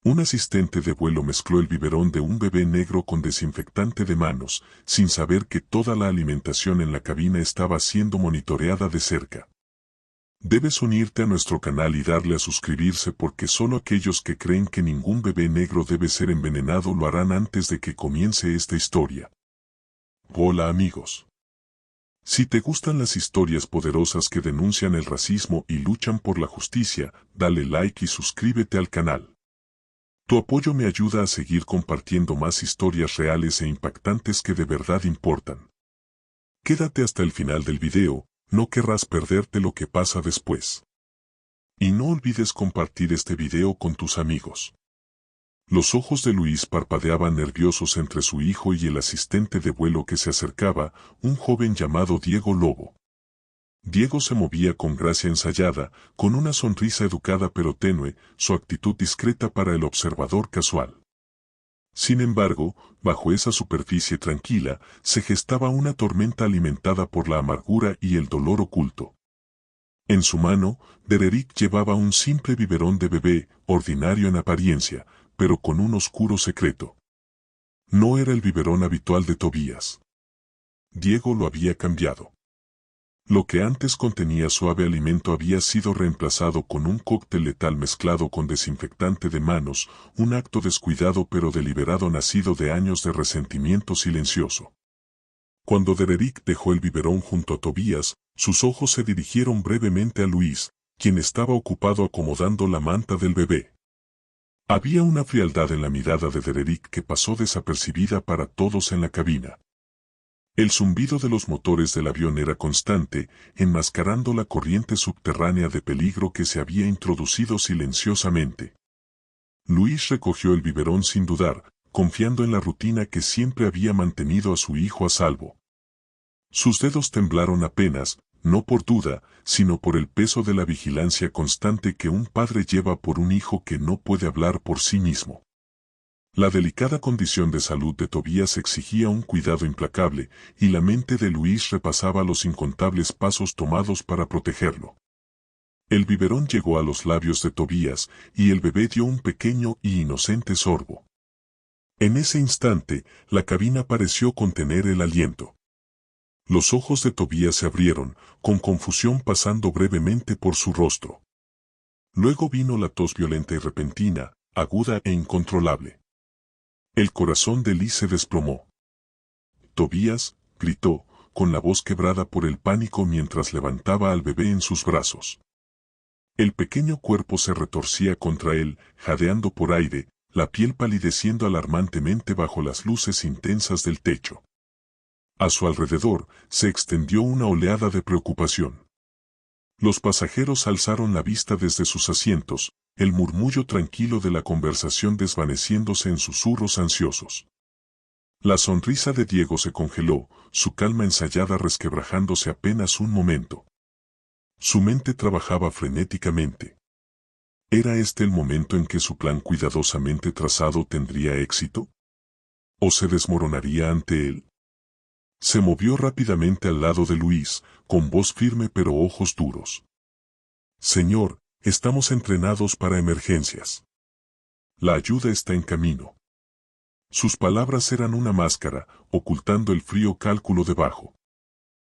Un asistente de vuelo mezcló el biberón de un bebé negro con desinfectante de manos, sin saber que toda la alimentación en la cabina estaba siendo monitoreada de cerca. Debes unirte a nuestro canal y darle a suscribirse porque solo aquellos que creen que ningún bebé negro debe ser envenenado lo harán antes de que comience esta historia. Hola amigos. Si te gustan las historias poderosas que denuncian el racismo y luchan por la justicia, dale like y suscríbete al canal. Tu apoyo me ayuda a seguir compartiendo más historias reales e impactantes que de verdad importan. Quédate hasta el final del video, no querrás perderte lo que pasa después. Y no olvides compartir este video con tus amigos. Los ojos de Luis parpadeaban nerviosos entre su hijo y el asistente de vuelo que se acercaba, un joven llamado Diego Lobo. Diego se movía con gracia ensayada, con una sonrisa educada pero tenue, su actitud discreta para el observador casual. Sin embargo, bajo esa superficie tranquila, se gestaba una tormenta alimentada por la amargura y el dolor oculto. En su mano, Dererick llevaba un simple biberón de bebé, ordinario en apariencia, pero con un oscuro secreto. No era el biberón habitual de Tobías. Diego lo había cambiado. Lo que antes contenía suave alimento había sido reemplazado con un cóctel letal mezclado con desinfectante de manos, un acto descuidado pero deliberado nacido de años de resentimiento silencioso. Cuando Dererick dejó el biberón junto a Tobías, sus ojos se dirigieron brevemente a Luis, quien estaba ocupado acomodando la manta del bebé. Había una frialdad en la mirada de Dererick que pasó desapercibida para todos en la cabina. El zumbido de los motores del avión era constante, enmascarando la corriente subterránea de peligro que se había introducido silenciosamente. Luis recogió el biberón sin dudar, confiando en la rutina que siempre había mantenido a su hijo a salvo. Sus dedos temblaron apenas, no por duda, sino por el peso de la vigilancia constante que un padre lleva por un hijo que no puede hablar por sí mismo. La delicada condición de salud de Tobías exigía un cuidado implacable, y la mente de Luis repasaba los incontables pasos tomados para protegerlo. El biberón llegó a los labios de Tobías, y el bebé dio un pequeño y inocente sorbo. En ese instante, la cabina pareció contener el aliento. Los ojos de Tobías se abrieron, con confusión pasando brevemente por su rostro. Luego vino la tos violenta y repentina, aguda e incontrolable. El corazón de Liz se desplomó. Tobías, gritó, con la voz quebrada por el pánico mientras levantaba al bebé en sus brazos. El pequeño cuerpo se retorcía contra él, jadeando por aire, la piel palideciendo alarmantemente bajo las luces intensas del techo. A su alrededor, se extendió una oleada de preocupación. Los pasajeros alzaron la vista desde sus asientos, el murmullo tranquilo de la conversación desvaneciéndose en susurros ansiosos. La sonrisa de Diego se congeló, su calma ensayada resquebrajándose apenas un momento. Su mente trabajaba frenéticamente. ¿Era este el momento en que su plan cuidadosamente trazado tendría éxito? ¿O se desmoronaría ante él? Se movió rápidamente al lado de Luis, con voz firme pero ojos duros. Señor, estamos entrenados para emergencias. La ayuda está en camino. Sus palabras eran una máscara, ocultando el frío cálculo debajo.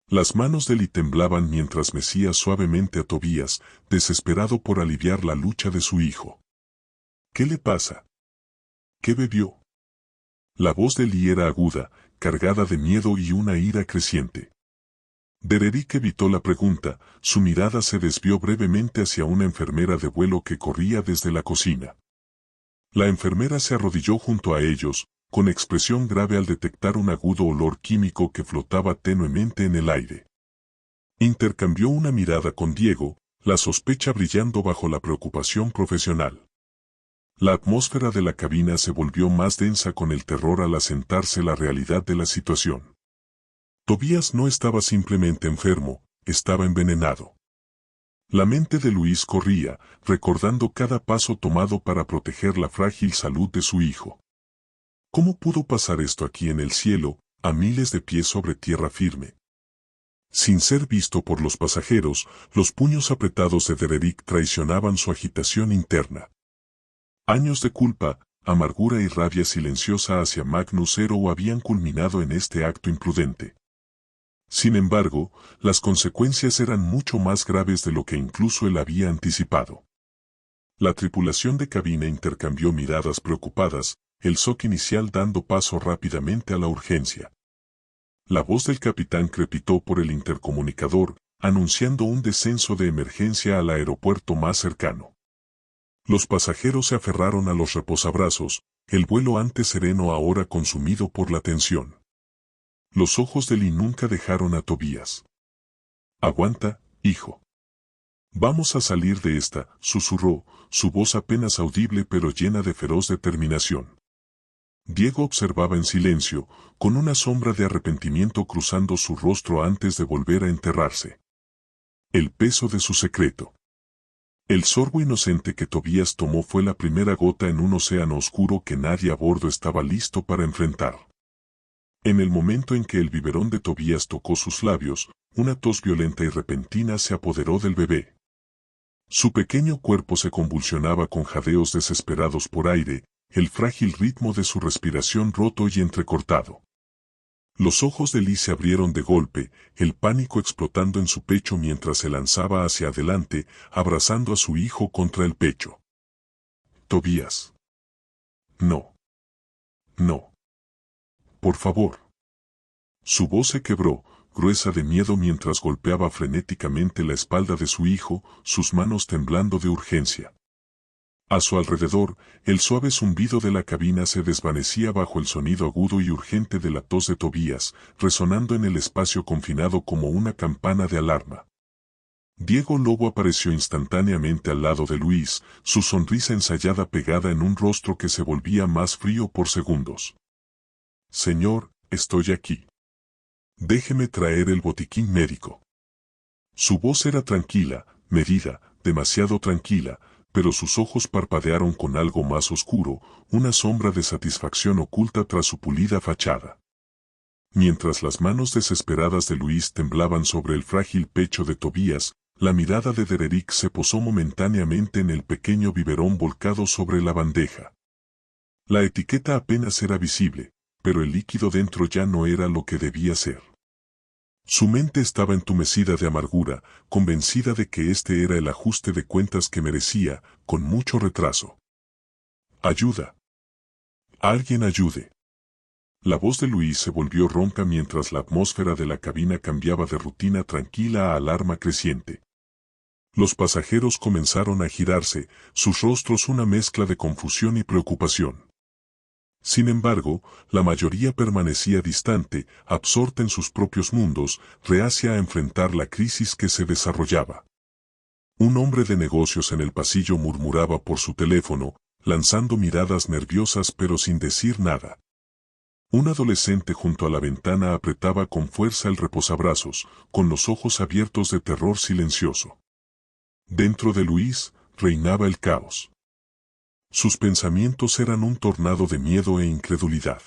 Las manos de Lee temblaban mientras mecía suavemente a Tobías, desesperado por aliviar la lucha de su hijo. ¿Qué le pasa? ¿Qué bebió? La voz de Lee era aguda, cargada de miedo y una ira creciente. Dererick evitó la pregunta, su mirada se desvió brevemente hacia una enfermera de vuelo que corría desde la cocina. La enfermera se arrodilló junto a ellos, con expresión grave al detectar un agudo olor químico que flotaba tenuemente en el aire. Intercambió una mirada con Diego, la sospecha brillando bajo la preocupación profesional. La atmósfera de la cabina se volvió más densa con el terror al asentarse la realidad de la situación. Tobías no estaba simplemente enfermo, estaba envenenado. La mente de Luis corría, recordando cada paso tomado para proteger la frágil salud de su hijo. ¿Cómo pudo pasar esto aquí en el cielo, a miles de pies sobre tierra firme? Sin ser visto por los pasajeros, los puños apretados de Dererick traicionaban su agitación interna. Años de culpa, amargura y rabia silenciosa hacia Magnus Zero habían culminado en este acto imprudente. Sin embargo, las consecuencias eran mucho más graves de lo que incluso él había anticipado. La tripulación de cabina intercambió miradas preocupadas, el shock inicial dando paso rápidamente a la urgencia. La voz del capitán crepitó por el intercomunicador, anunciando un descenso de emergencia al aeropuerto más cercano. Los pasajeros se aferraron a los reposabrazos, el vuelo antes sereno ahora consumido por la tensión. Los ojos de Lee nunca dejaron a Tobías. «Aguanta, hijo. Vamos a salir de esta», susurró, su voz apenas audible pero llena de feroz determinación. Diego observaba en silencio, con una sombra de arrepentimiento cruzando su rostro antes de volver a enterrarse. El peso de su secreto. El sorbo inocente que Tobías tomó fue la primera gota en un océano oscuro que nadie a bordo estaba listo para enfrentar. En el momento en que el biberón de Tobías tocó sus labios, una tos violenta y repentina se apoderó del bebé. Su pequeño cuerpo se convulsionaba con jadeos desesperados por aire, el frágil ritmo de su respiración roto y entrecortado. Los ojos de Lee se abrieron de golpe, el pánico explotando en su pecho mientras se lanzaba hacia adelante, abrazando a su hijo contra el pecho. «Tobías. No. No. Por favor». Su voz se quebró, gruesa de miedo mientras golpeaba frenéticamente la espalda de su hijo, sus manos temblando de urgencia. A su alrededor, el suave zumbido de la cabina se desvanecía bajo el sonido agudo y urgente de la tos de Tobías, resonando en el espacio confinado como una campana de alarma. Diego Lobo apareció instantáneamente al lado de Luis, su sonrisa ensayada pegada en un rostro que se volvía más frío por segundos. «Señor, estoy aquí. Déjeme traer el botiquín médico». Su voz era tranquila, medida, demasiado tranquila, pero sus ojos parpadearon con algo más oscuro, una sombra de satisfacción oculta tras su pulida fachada. Mientras las manos desesperadas de Luis temblaban sobre el frágil pecho de Tobías, la mirada de Dererick se posó momentáneamente en el pequeño biberón volcado sobre la bandeja. La etiqueta apenas era visible, pero el líquido dentro ya no era lo que debía ser. Su mente estaba entumecida de amargura, convencida de que este era el ajuste de cuentas que merecía, con mucho retraso. «Ayuda. Alguien ayude». La voz de Luis se volvió ronca mientras la atmósfera de la cabina cambiaba de rutina tranquila a alarma creciente. Los pasajeros comenzaron a girarse, sus rostros una mezcla de confusión y preocupación. Sin embargo, la mayoría permanecía distante, absorta en sus propios mundos, reacia a enfrentar la crisis que se desarrollaba. Un hombre de negocios en el pasillo murmuraba por su teléfono, lanzando miradas nerviosas pero sin decir nada. Un adolescente junto a la ventana apretaba con fuerza el reposabrazos, con los ojos abiertos de terror silencioso. Dentro de Luis, reinaba el caos. Sus pensamientos eran un tornado de miedo e incredulidad.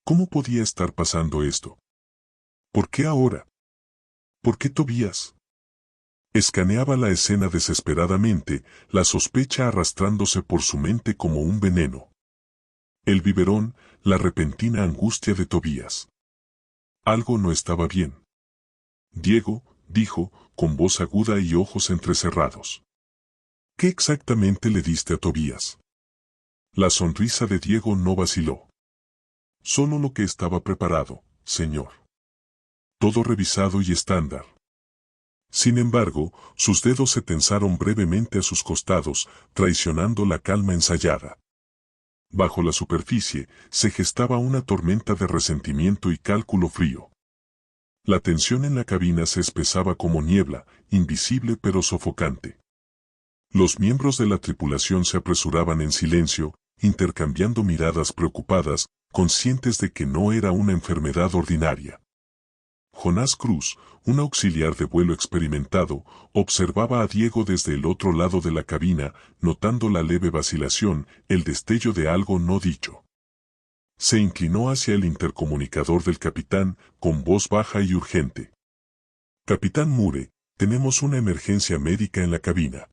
¿Cómo podía estar pasando esto? ¿Por qué ahora? ¿Por qué Tobías? Escaneaba la escena desesperadamente, la sospecha arrastrándose por su mente como un veneno. El biberón, la repentina angustia de Tobías. Algo no estaba bien. «Diego», dijo, con voz aguda y ojos entrecerrados. «¿Qué exactamente le diste a Tobías?» La sonrisa de Diego no vaciló. «Solo lo que estaba preparado, señor. Todo revisado y estándar». Sin embargo, sus dedos se tensaron brevemente a sus costados, traicionando la calma ensayada. Bajo la superficie, se gestaba una tormenta de resentimiento y cálculo frío. La tensión en la cabina se espesaba como niebla, invisible pero sofocante. Los miembros de la tripulación se apresuraban en silencio, intercambiando miradas preocupadas, conscientes de que no era una enfermedad ordinaria. Jonás Cruz, un auxiliar de vuelo experimentado, observaba a Diego desde el otro lado de la cabina, notando la leve vacilación, el destello de algo no dicho. Se inclinó hacia el intercomunicador del capitán, con voz baja y urgente. «Capitán Mure, tenemos una emergencia médica en la cabina.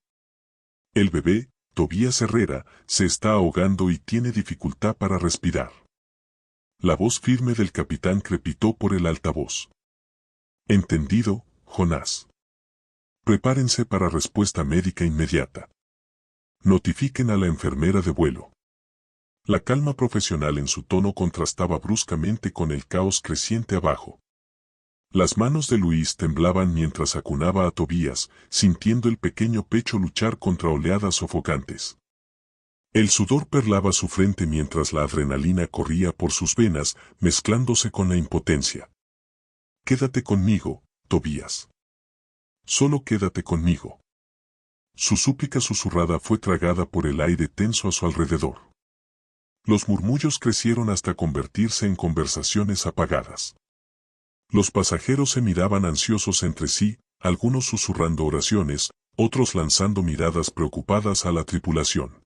El bebé, Tobías Herrera, se está ahogando y tiene dificultad para respirar. La voz firme del capitán crepitó por el altavoz. Entendido, Jonás. Prepárense para respuesta médica inmediata. Notifiquen a la enfermera de vuelo. La calma profesional en su tono contrastaba bruscamente con el caos creciente abajo. Las manos de Luis temblaban mientras acunaba a Tobías, sintiendo el pequeño pecho luchar contra oleadas sofocantes. El sudor perlaba su frente mientras la adrenalina corría por sus venas, mezclándose con la impotencia. Quédate conmigo, Tobías. Solo quédate conmigo. Su súplica susurrada fue tragada por el aire tenso a su alrededor. Los murmullos crecieron hasta convertirse en conversaciones apagadas. Los pasajeros se miraban ansiosos entre sí, algunos susurrando oraciones, otros lanzando miradas preocupadas a la tripulación.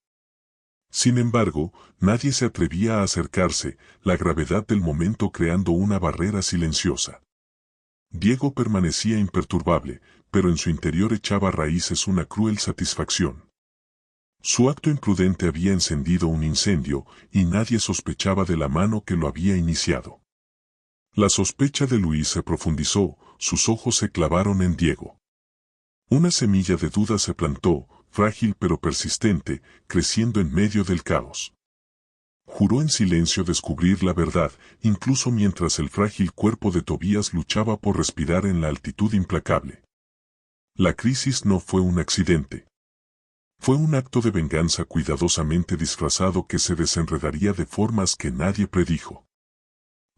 Sin embargo, nadie se atrevía a acercarse, la gravedad del momento creando una barrera silenciosa. Diego permanecía imperturbable, pero en su interior echaba raíces una cruel satisfacción. Su acto imprudente había encendido un incendio, y nadie sospechaba de la mano que lo había iniciado. La sospecha de Luis se profundizó, sus ojos se clavaron en Diego. Una semilla de duda se plantó, frágil pero persistente, creciendo en medio del caos. Juró en silencio descubrir la verdad, incluso mientras el frágil cuerpo de Tobías luchaba por respirar en la altitud implacable. La crisis no fue un accidente. Fue un acto de venganza cuidadosamente disfrazado que se desenredaría de formas que nadie predijo.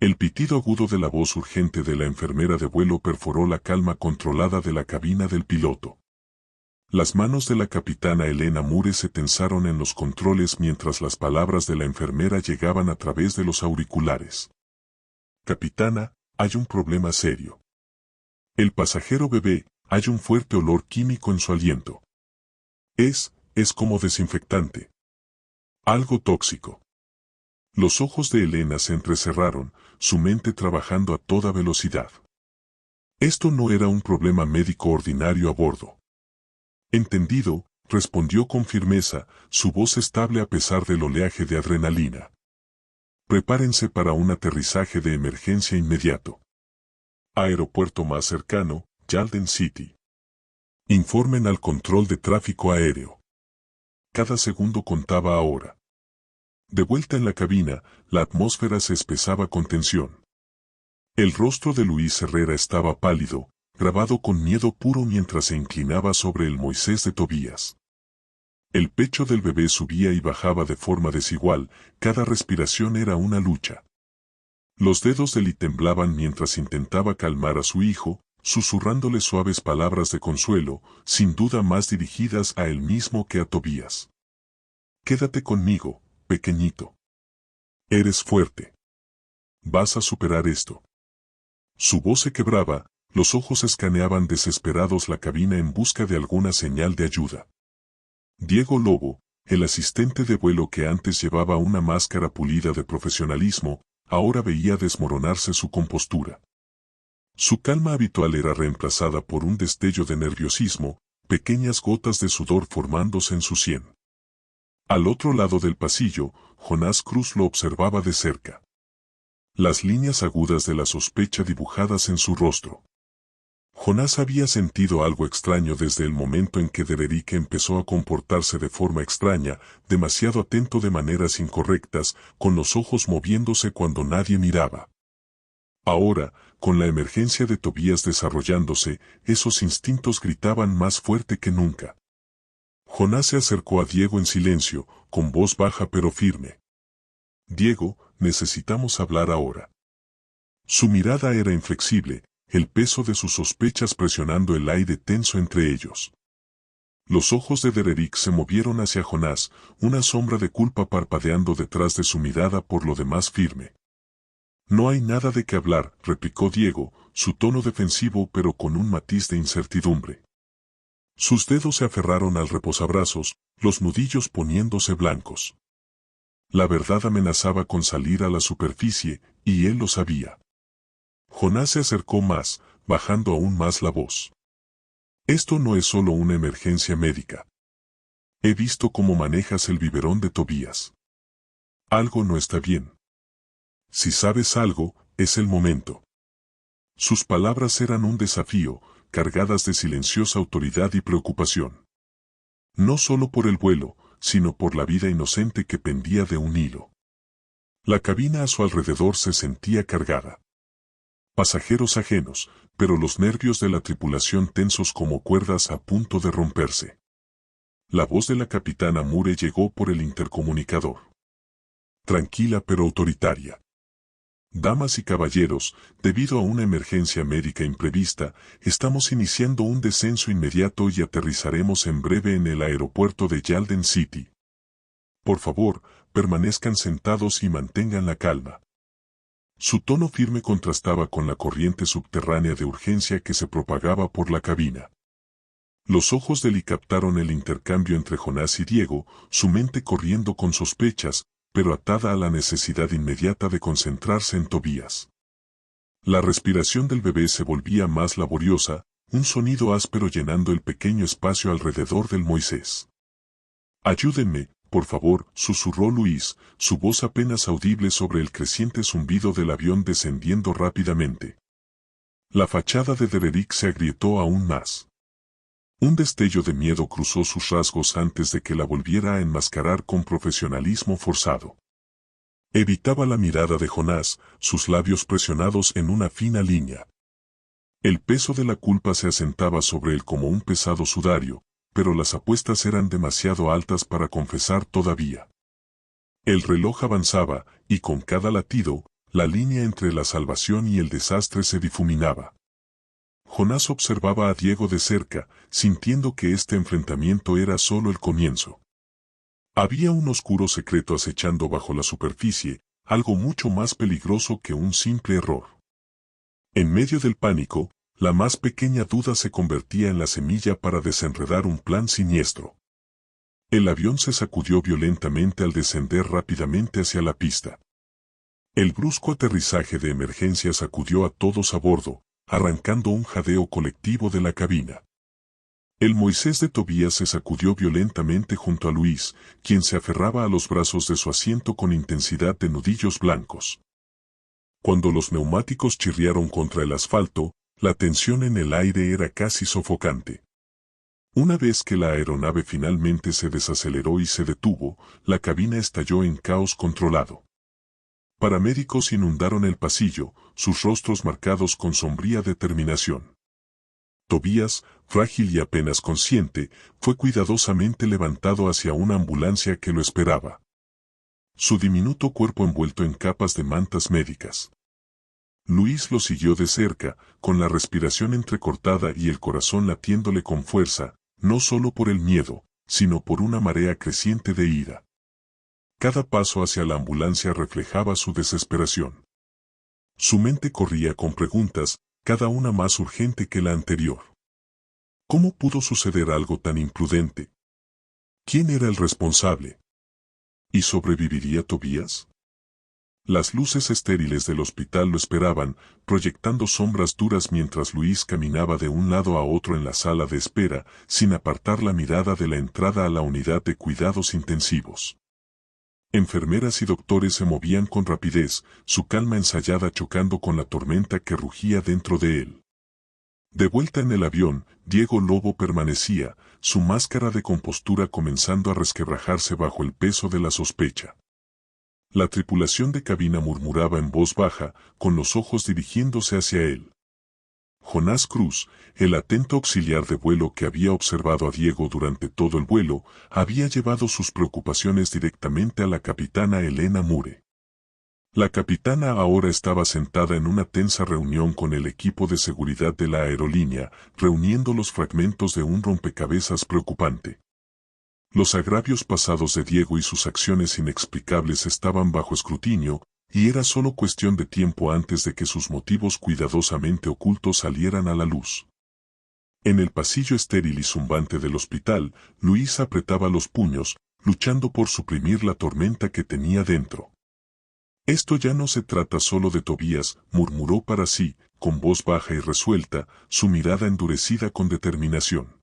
El pitido agudo de la voz urgente de la enfermera de vuelo perforó la calma controlada de la cabina del piloto. Las manos de la capitana Elena Mure se tensaron en los controles mientras las palabras de la enfermera llegaban a través de los auriculares. Capitana, hay un problema serio. El pasajero bebé, hay un fuerte olor químico en su aliento. Es como desinfectante. Algo tóxico. Los ojos de Elena se entrecerraron, su mente trabajando a toda velocidad. Esto no era un problema médico ordinario a bordo. Entendido, respondió con firmeza, su voz estable a pesar del oleaje de adrenalina. Prepárense para un aterrizaje de emergencia inmediato. Aeropuerto más cercano, Yarden City. Informen al control de tráfico aéreo. Cada segundo contaba ahora. De vuelta en la cabina, la atmósfera se espesaba con tensión. El rostro de Luis Herrera estaba pálido, grabado con miedo puro mientras se inclinaba sobre el Moisés de Tobías. El pecho del bebé subía y bajaba de forma desigual, cada respiración era una lucha. Los dedos de Lee temblaban mientras intentaba calmar a su hijo, susurrándole suaves palabras de consuelo, sin duda más dirigidas a él mismo que a Tobías. Quédate conmigo, pequeñito. Eres fuerte. Vas a superar esto. Su voz se quebraba, los ojos escaneaban desesperados la cabina en busca de alguna señal de ayuda. Diego Lobo, el asistente de vuelo que antes llevaba una máscara pulida de profesionalismo, ahora veía desmoronarse su compostura. Su calma habitual era reemplazada por un destello de nerviosismo, pequeñas gotas de sudor formándose en su sien. Al otro lado del pasillo, Jonás Cruz lo observaba de cerca. Las líneas agudas de la sospecha dibujadas en su rostro. Jonás había sentido algo extraño desde el momento en que Dererique empezó a comportarse de forma extraña, demasiado atento de maneras incorrectas, con los ojos moviéndose cuando nadie miraba. Ahora, con la emergencia de Tobías desarrollándose, esos instintos gritaban más fuerte que nunca. Jonás se acercó a Diego en silencio, con voz baja pero firme. Diego, necesitamos hablar ahora. Su mirada era inflexible, el peso de sus sospechas presionando el aire tenso entre ellos. Los ojos de Dererick se movieron hacia Jonás, una sombra de culpa parpadeando detrás de su mirada por lo demás firme. No hay nada de qué hablar, replicó Diego, su tono defensivo pero con un matiz de incertidumbre. Sus dedos se aferraron al reposabrazos, los nudillos poniéndose blancos. La verdad amenazaba con salir a la superficie, y él lo sabía. Jonás se acercó más, bajando aún más la voz. Esto no es solo una emergencia médica. He visto cómo manejas el biberón de Tobías. Algo no está bien. Si sabes algo, es el momento. Sus palabras eran un desafío, cargadas de silenciosa autoridad y preocupación. No solo por el vuelo, sino por la vida inocente que pendía de un hilo. La cabina a su alrededor se sentía cargada. Pasajeros ajenos, pero los nervios de la tripulación tensos como cuerdas a punto de romperse. La voz de la capitana Moore llegó por el intercomunicador. Tranquila pero autoritaria. Damas y caballeros, debido a una emergencia médica imprevista, estamos iniciando un descenso inmediato y aterrizaremos en breve en el aeropuerto de Yalden City. Por favor, permanezcan sentados y mantengan la calma. Su tono firme contrastaba con la corriente subterránea de urgencia que se propagaba por la cabina. Los ojos de Lee captaron el intercambio entre Jonás y Diego, su mente corriendo con sospechas, pero atada a la necesidad inmediata de concentrarse en Tobías. La respiración del bebé se volvía más laboriosa, un sonido áspero llenando el pequeño espacio alrededor del Moisés. «Ayúdenme, por favor», susurró Luis, su voz apenas audible sobre el creciente zumbido del avión descendiendo rápidamente. La fachada de Dererick se agrietó aún más. Un destello de miedo cruzó sus rasgos antes de que la volviera a enmascarar con profesionalismo forzado. Evitaba la mirada de Jonás, sus labios presionados en una fina línea. El peso de la culpa se asentaba sobre él como un pesado sudario, pero las apuestas eran demasiado altas para confesar todavía. El reloj avanzaba, y con cada latido, la línea entre la salvación y el desastre se difuminaba. Jonás observaba a Diego de cerca, sintiendo que este enfrentamiento era solo el comienzo. Había un oscuro secreto acechando bajo la superficie, algo mucho más peligroso que un simple error. En medio del pánico, la más pequeña duda se convertía en la semilla para desenredar un plan siniestro. El avión se sacudió violentamente al descender rápidamente hacia la pista. El brusco aterrizaje de emergencia sacudió a todos a bordo, arrancando un jadeo colectivo de la cabina. El Moisés de Tobías se sacudió violentamente junto a Luis, quien se aferraba a los brazos de su asiento con intensidad de nudillos blancos. Cuando los neumáticos chirriaron contra el asfalto, la tensión en el aire era casi sofocante. Una vez que la aeronave finalmente se desaceleró y se detuvo, la cabina estalló en caos controlado. Paramédicos inundaron el pasillo, sus rostros marcados con sombría determinación. Tobías, frágil y apenas consciente, fue cuidadosamente levantado hacia una ambulancia que lo esperaba. Su diminuto cuerpo envuelto en capas de mantas médicas. Luis lo siguió de cerca, con la respiración entrecortada y el corazón latiéndole con fuerza, no solo por el miedo, sino por una marea creciente de ira. Cada paso hacia la ambulancia reflejaba su desesperación. Su mente corría con preguntas, cada una más urgente que la anterior. ¿Cómo pudo suceder algo tan imprudente? ¿Quién era el responsable? ¿Y sobreviviría Tobías? Las luces estériles del hospital lo esperaban, proyectando sombras duras mientras Luis caminaba de un lado a otro en la sala de espera, sin apartar la mirada de la entrada a la unidad de cuidados intensivos. Enfermeras y doctores se movían con rapidez, su calma ensayada chocando con la tormenta que rugía dentro de él. De vuelta en el avión, Diego Lobo permanecía, su máscara de compostura comenzando a resquebrajarse bajo el peso de la sospecha. La tripulación de cabina murmuraba en voz baja, con los ojos dirigiéndose hacia él. Jonás Cruz, el atento auxiliar de vuelo que había observado a Diego durante todo el vuelo, había llevado sus preocupaciones directamente a la capitana Elena Moore. La capitana ahora estaba sentada en una tensa reunión con el equipo de seguridad de la aerolínea, reuniendo los fragmentos de un rompecabezas preocupante. Los agravios pasados de Diego y sus acciones inexplicables estaban bajo escrutinio, y era solo cuestión de tiempo antes de que sus motivos cuidadosamente ocultos salieran a la luz. En el pasillo estéril y zumbante del hospital, Luis apretaba los puños, luchando por suprimir la tormenta que tenía dentro. «Esto ya no se trata solo de Tobías», murmuró para sí, con voz baja y resuelta, su mirada endurecida con determinación.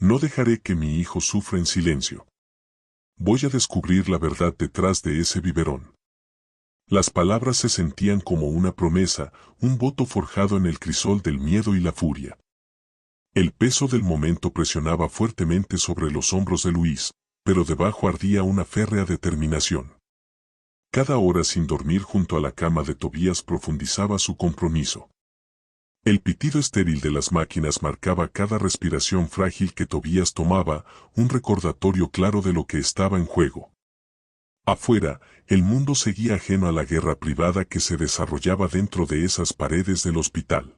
No dejaré que mi hijo sufra en silencio. Voy a descubrir la verdad detrás de ese biberón. Las palabras se sentían como una promesa, un voto forjado en el crisol del miedo y la furia. El peso del momento presionaba fuertemente sobre los hombros de Luis, pero debajo ardía una férrea determinación. Cada hora sin dormir junto a la cama de Tobías profundizaba su compromiso. El pitido estéril de las máquinas marcaba cada respiración frágil que Tobías tomaba, un recordatorio claro de lo que estaba en juego. Afuera, el mundo seguía ajeno a la guerra privada que se desarrollaba dentro de esas paredes del hospital.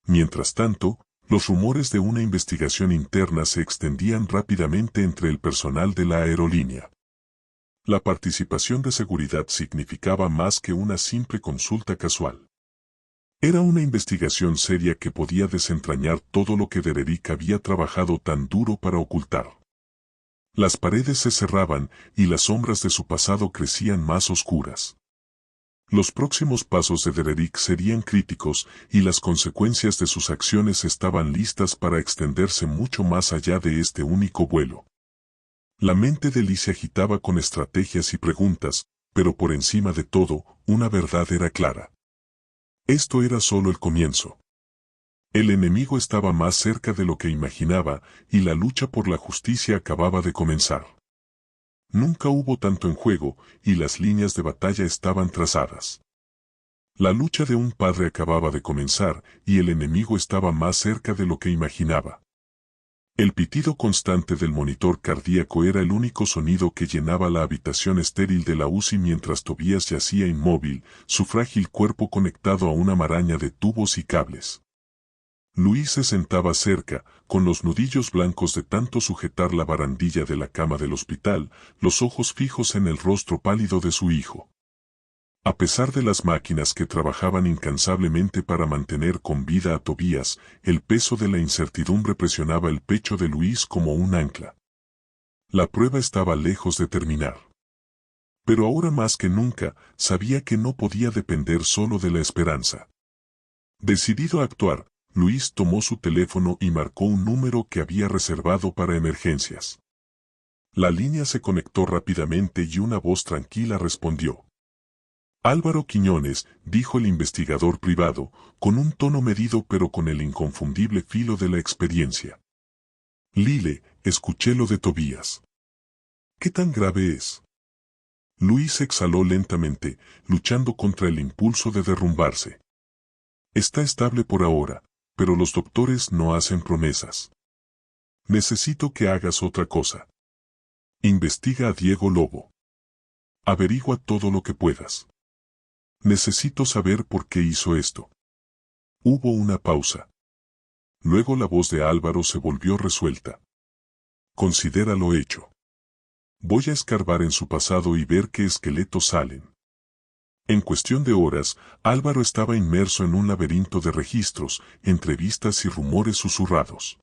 Mientras tanto, los rumores de una investigación interna se extendían rápidamente entre el personal de la aerolínea. La participación de seguridad significaba más que una simple consulta casual. Era una investigación seria que podía desentrañar todo lo que Dererick había trabajado tan duro para ocultar. Las paredes se cerraban y las sombras de su pasado crecían más oscuras. Los próximos pasos de Dererick serían críticos y las consecuencias de sus acciones estaban listas para extenderse mucho más allá de este único vuelo. La mente de Lee se agitaba con estrategias y preguntas, pero por encima de todo, una verdad era clara. Esto era solo el comienzo. El enemigo estaba más cerca de lo que imaginaba, y la lucha por la justicia acababa de comenzar. Nunca hubo tanto en juego, y las líneas de batalla estaban trazadas. La lucha de un padre acababa de comenzar, y el enemigo estaba más cerca de lo que imaginaba. El pitido constante del monitor cardíaco era el único sonido que llenaba la habitación estéril de la UCI mientras Tobías yacía inmóvil, su frágil cuerpo conectado a una maraña de tubos y cables. Luis se sentaba cerca, con los nudillos blancos de tanto sujetar la barandilla de la cama del hospital, los ojos fijos en el rostro pálido de su hijo. A pesar de las máquinas que trabajaban incansablemente para mantener con vida a Tobías, el peso de la incertidumbre presionaba el pecho de Luis como un ancla. La prueba estaba lejos de terminar. Pero ahora más que nunca, sabía que no podía depender solo de la esperanza. Decidido a actuar, Luis tomó su teléfono y marcó un número que había reservado para emergencias. La línea se conectó rápidamente y una voz tranquila respondió. Álvaro Quiñones, dijo el investigador privado, con un tono medido pero con el inconfundible filo de la experiencia. Lile, escuché lo de Tobías. ¿Qué tan grave es? Luis exhaló lentamente, luchando contra el impulso de derrumbarse. Está estable por ahora, pero los doctores no hacen promesas. Necesito que hagas otra cosa. Investiga a Diego Lobo. Averigua todo lo que puedas. Necesito saber por qué hizo esto. Hubo una pausa. Luego la voz de Álvaro se volvió resuelta. Considera lo hecho. Voy a escarbar en su pasado y ver qué esqueletos salen. En cuestión de horas, Álvaro estaba inmerso en un laberinto de registros, entrevistas y rumores susurrados.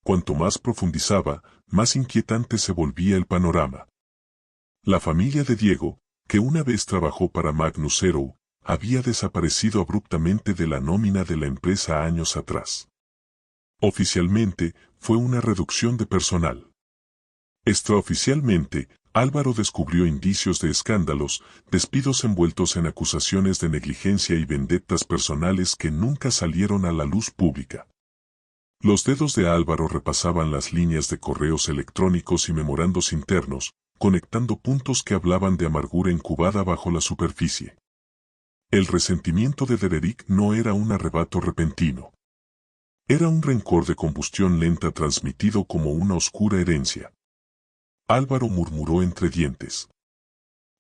Cuanto más profundizaba, más inquietante se volvía el panorama. La familia de Diego, que una vez trabajó para Magnus Zero, había desaparecido abruptamente de la nómina de la empresa años atrás. Oficialmente, fue una reducción de personal. Extraoficialmente, Álvaro descubrió indicios de escándalos, despidos envueltos en acusaciones de negligencia y vendettas personales que nunca salieron a la luz pública. Los dedos de Álvaro repasaban las líneas de correos electrónicos y memorandos internos, conectando puntos que hablaban de amargura incubada bajo la superficie. El resentimiento de Dererick no era un arrebato repentino. Era un rencor de combustión lenta transmitido como una oscura herencia. Álvaro murmuró entre dientes.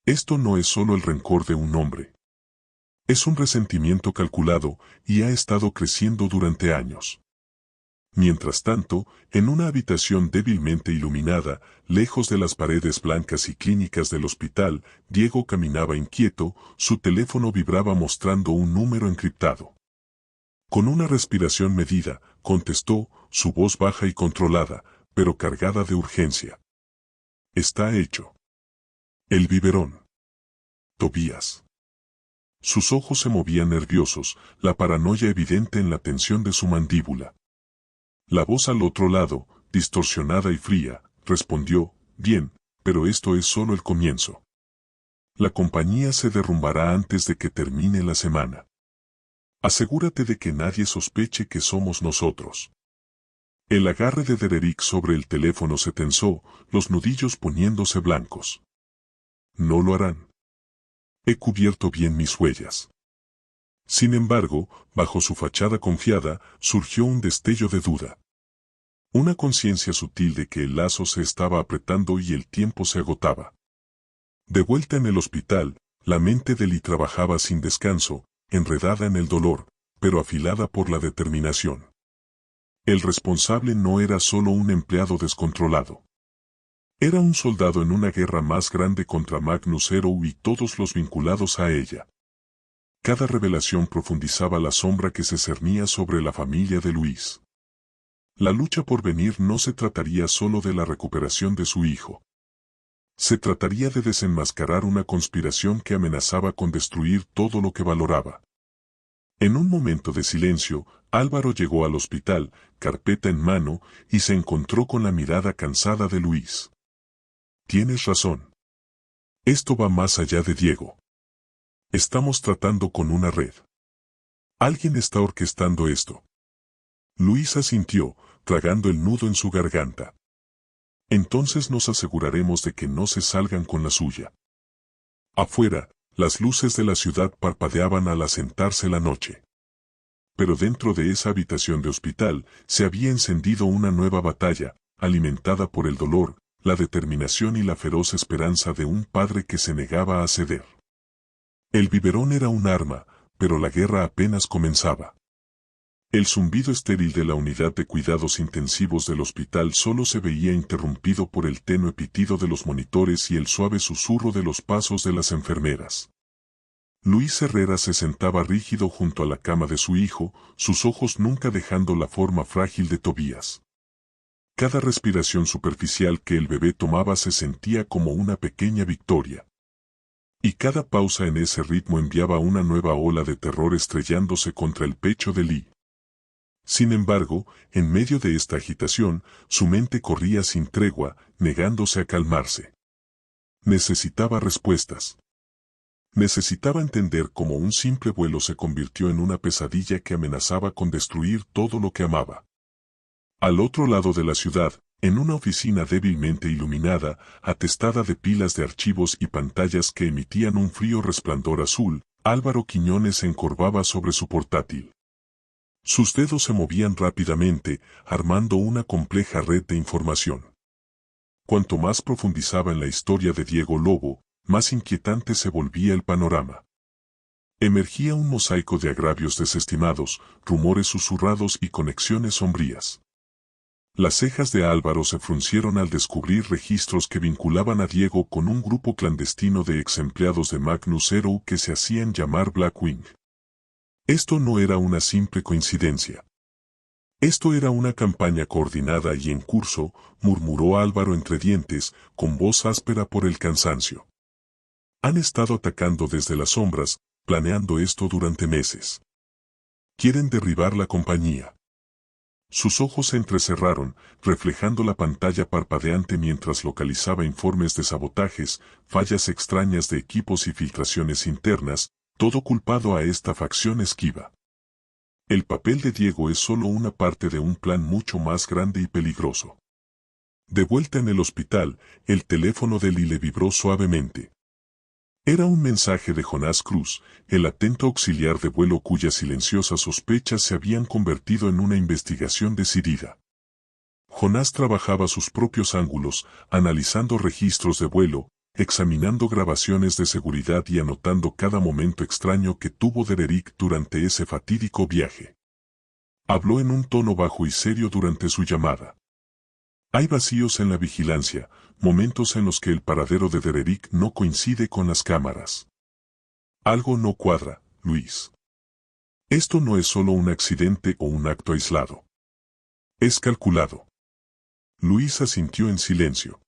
Esto no es solo el rencor de un hombre. Es un resentimiento calculado y ha estado creciendo durante años. Mientras tanto, en una habitación débilmente iluminada, lejos de las paredes blancas y clínicas del hospital, Diego caminaba inquieto, su teléfono vibraba mostrando un número encriptado. Con una respiración medida, contestó, su voz baja y controlada, pero cargada de urgencia. Está hecho. El biberón. Tobías. Sus ojos se movían nerviosos, la paranoia evidente en la tensión de su mandíbula. La voz al otro lado, distorsionada y fría, respondió, bien, pero esto es solo el comienzo. La compañía se derrumbará antes de que termine la semana. Asegúrate de que nadie sospeche que somos nosotros. El agarre de Dererick sobre el teléfono se tensó, los nudillos poniéndose blancos. No lo harán. He cubierto bien mis huellas. Sin embargo, bajo su fachada confiada, surgió un destello de duda. Una conciencia sutil de que el lazo se estaba apretando y el tiempo se agotaba. De vuelta en el hospital, la mente de Lee trabajaba sin descanso, enredada en el dolor, pero afilada por la determinación. El responsable no era solo un empleado descontrolado. Era un soldado en una guerra más grande contra Magnus Zero y todos los vinculados a ella. Cada revelación profundizaba la sombra que se cernía sobre la familia de Luis. La lucha por venir no se trataría solo de la recuperación de su hijo. Se trataría de desenmascarar una conspiración que amenazaba con destruir todo lo que valoraba. En un momento de silencio, Álvaro llegó al hospital, carpeta en mano, y se encontró con la mirada cansada de Luis. Tienes razón. Esto va más allá de Diego. Estamos tratando con una red. Alguien está orquestando esto. Luis asintió, tragando el nudo en su garganta. Entonces nos aseguraremos de que no se salgan con la suya. Afuera, las luces de la ciudad parpadeaban al asentarse la noche. Pero dentro de esa habitación de hospital se había encendido una nueva batalla, alimentada por el dolor, la determinación y la feroz esperanza de un padre que se negaba a ceder. El biberón era un arma, pero la guerra apenas comenzaba. El zumbido estéril de la unidad de cuidados intensivos del hospital solo se veía interrumpido por el tenue pitido de los monitores y el suave susurro de los pasos de las enfermeras. Luis Herrera se sentaba rígido junto a la cama de su hijo, sus ojos nunca dejando la forma frágil de Tobías. Cada respiración superficial que el bebé tomaba se sentía como una pequeña victoria. Y cada pausa en ese ritmo enviaba una nueva ola de terror estrellándose contra el pecho de Lee. Sin embargo, en medio de esta agitación, su mente corría sin tregua, negándose a calmarse. Necesitaba respuestas. Necesitaba entender cómo un simple vuelo se convirtió en una pesadilla que amenazaba con destruir todo lo que amaba. Al otro lado de la ciudad, en una oficina débilmente iluminada, atestada de pilas de archivos y pantallas que emitían un frío resplandor azul, Álvaro Quiñones se encorvaba sobre su portátil. Sus dedos se movían rápidamente, armando una compleja red de información. Cuanto más profundizaba en la historia de Diego Lobo, más inquietante se volvía el panorama. Emergía un mosaico de agravios desestimados, rumores susurrados y conexiones sombrías. Las cejas de Álvaro se fruncieron al descubrir registros que vinculaban a Diego con un grupo clandestino de exempleados de Magnus Zero que se hacían llamar Blackwing. Esto no era una simple coincidencia. Esto era una campaña coordinada y en curso, murmuró Álvaro entre dientes, con voz áspera por el cansancio. Han estado atacando desde las sombras, planeando esto durante meses. Quieren derribar la compañía. Sus ojos se entrecerraron, reflejando la pantalla parpadeante mientras localizaba informes de sabotajes, fallas extrañas de equipos y filtraciones internas, todo culpado a esta facción esquiva. El papel de Diego es solo una parte de un plan mucho más grande y peligroso. De vuelta en el hospital, el teléfono de Lee le vibró suavemente. Era un mensaje de Jonás Cruz, el atento auxiliar de vuelo cuyas silenciosas sospechas se habían convertido en una investigación decidida. Jonás trabajaba sus propios ángulos, analizando registros de vuelo, examinando grabaciones de seguridad y anotando cada momento extraño que tuvo Dererick durante ese fatídico viaje. Habló en un tono bajo y serio durante su llamada. Hay vacíos en la vigilancia, momentos en los que el paradero de Dererick no coincide con las cámaras. Algo no cuadra, Luis. Esto no es solo un accidente o un acto aislado. Es calculado. Luis asintió en silencio.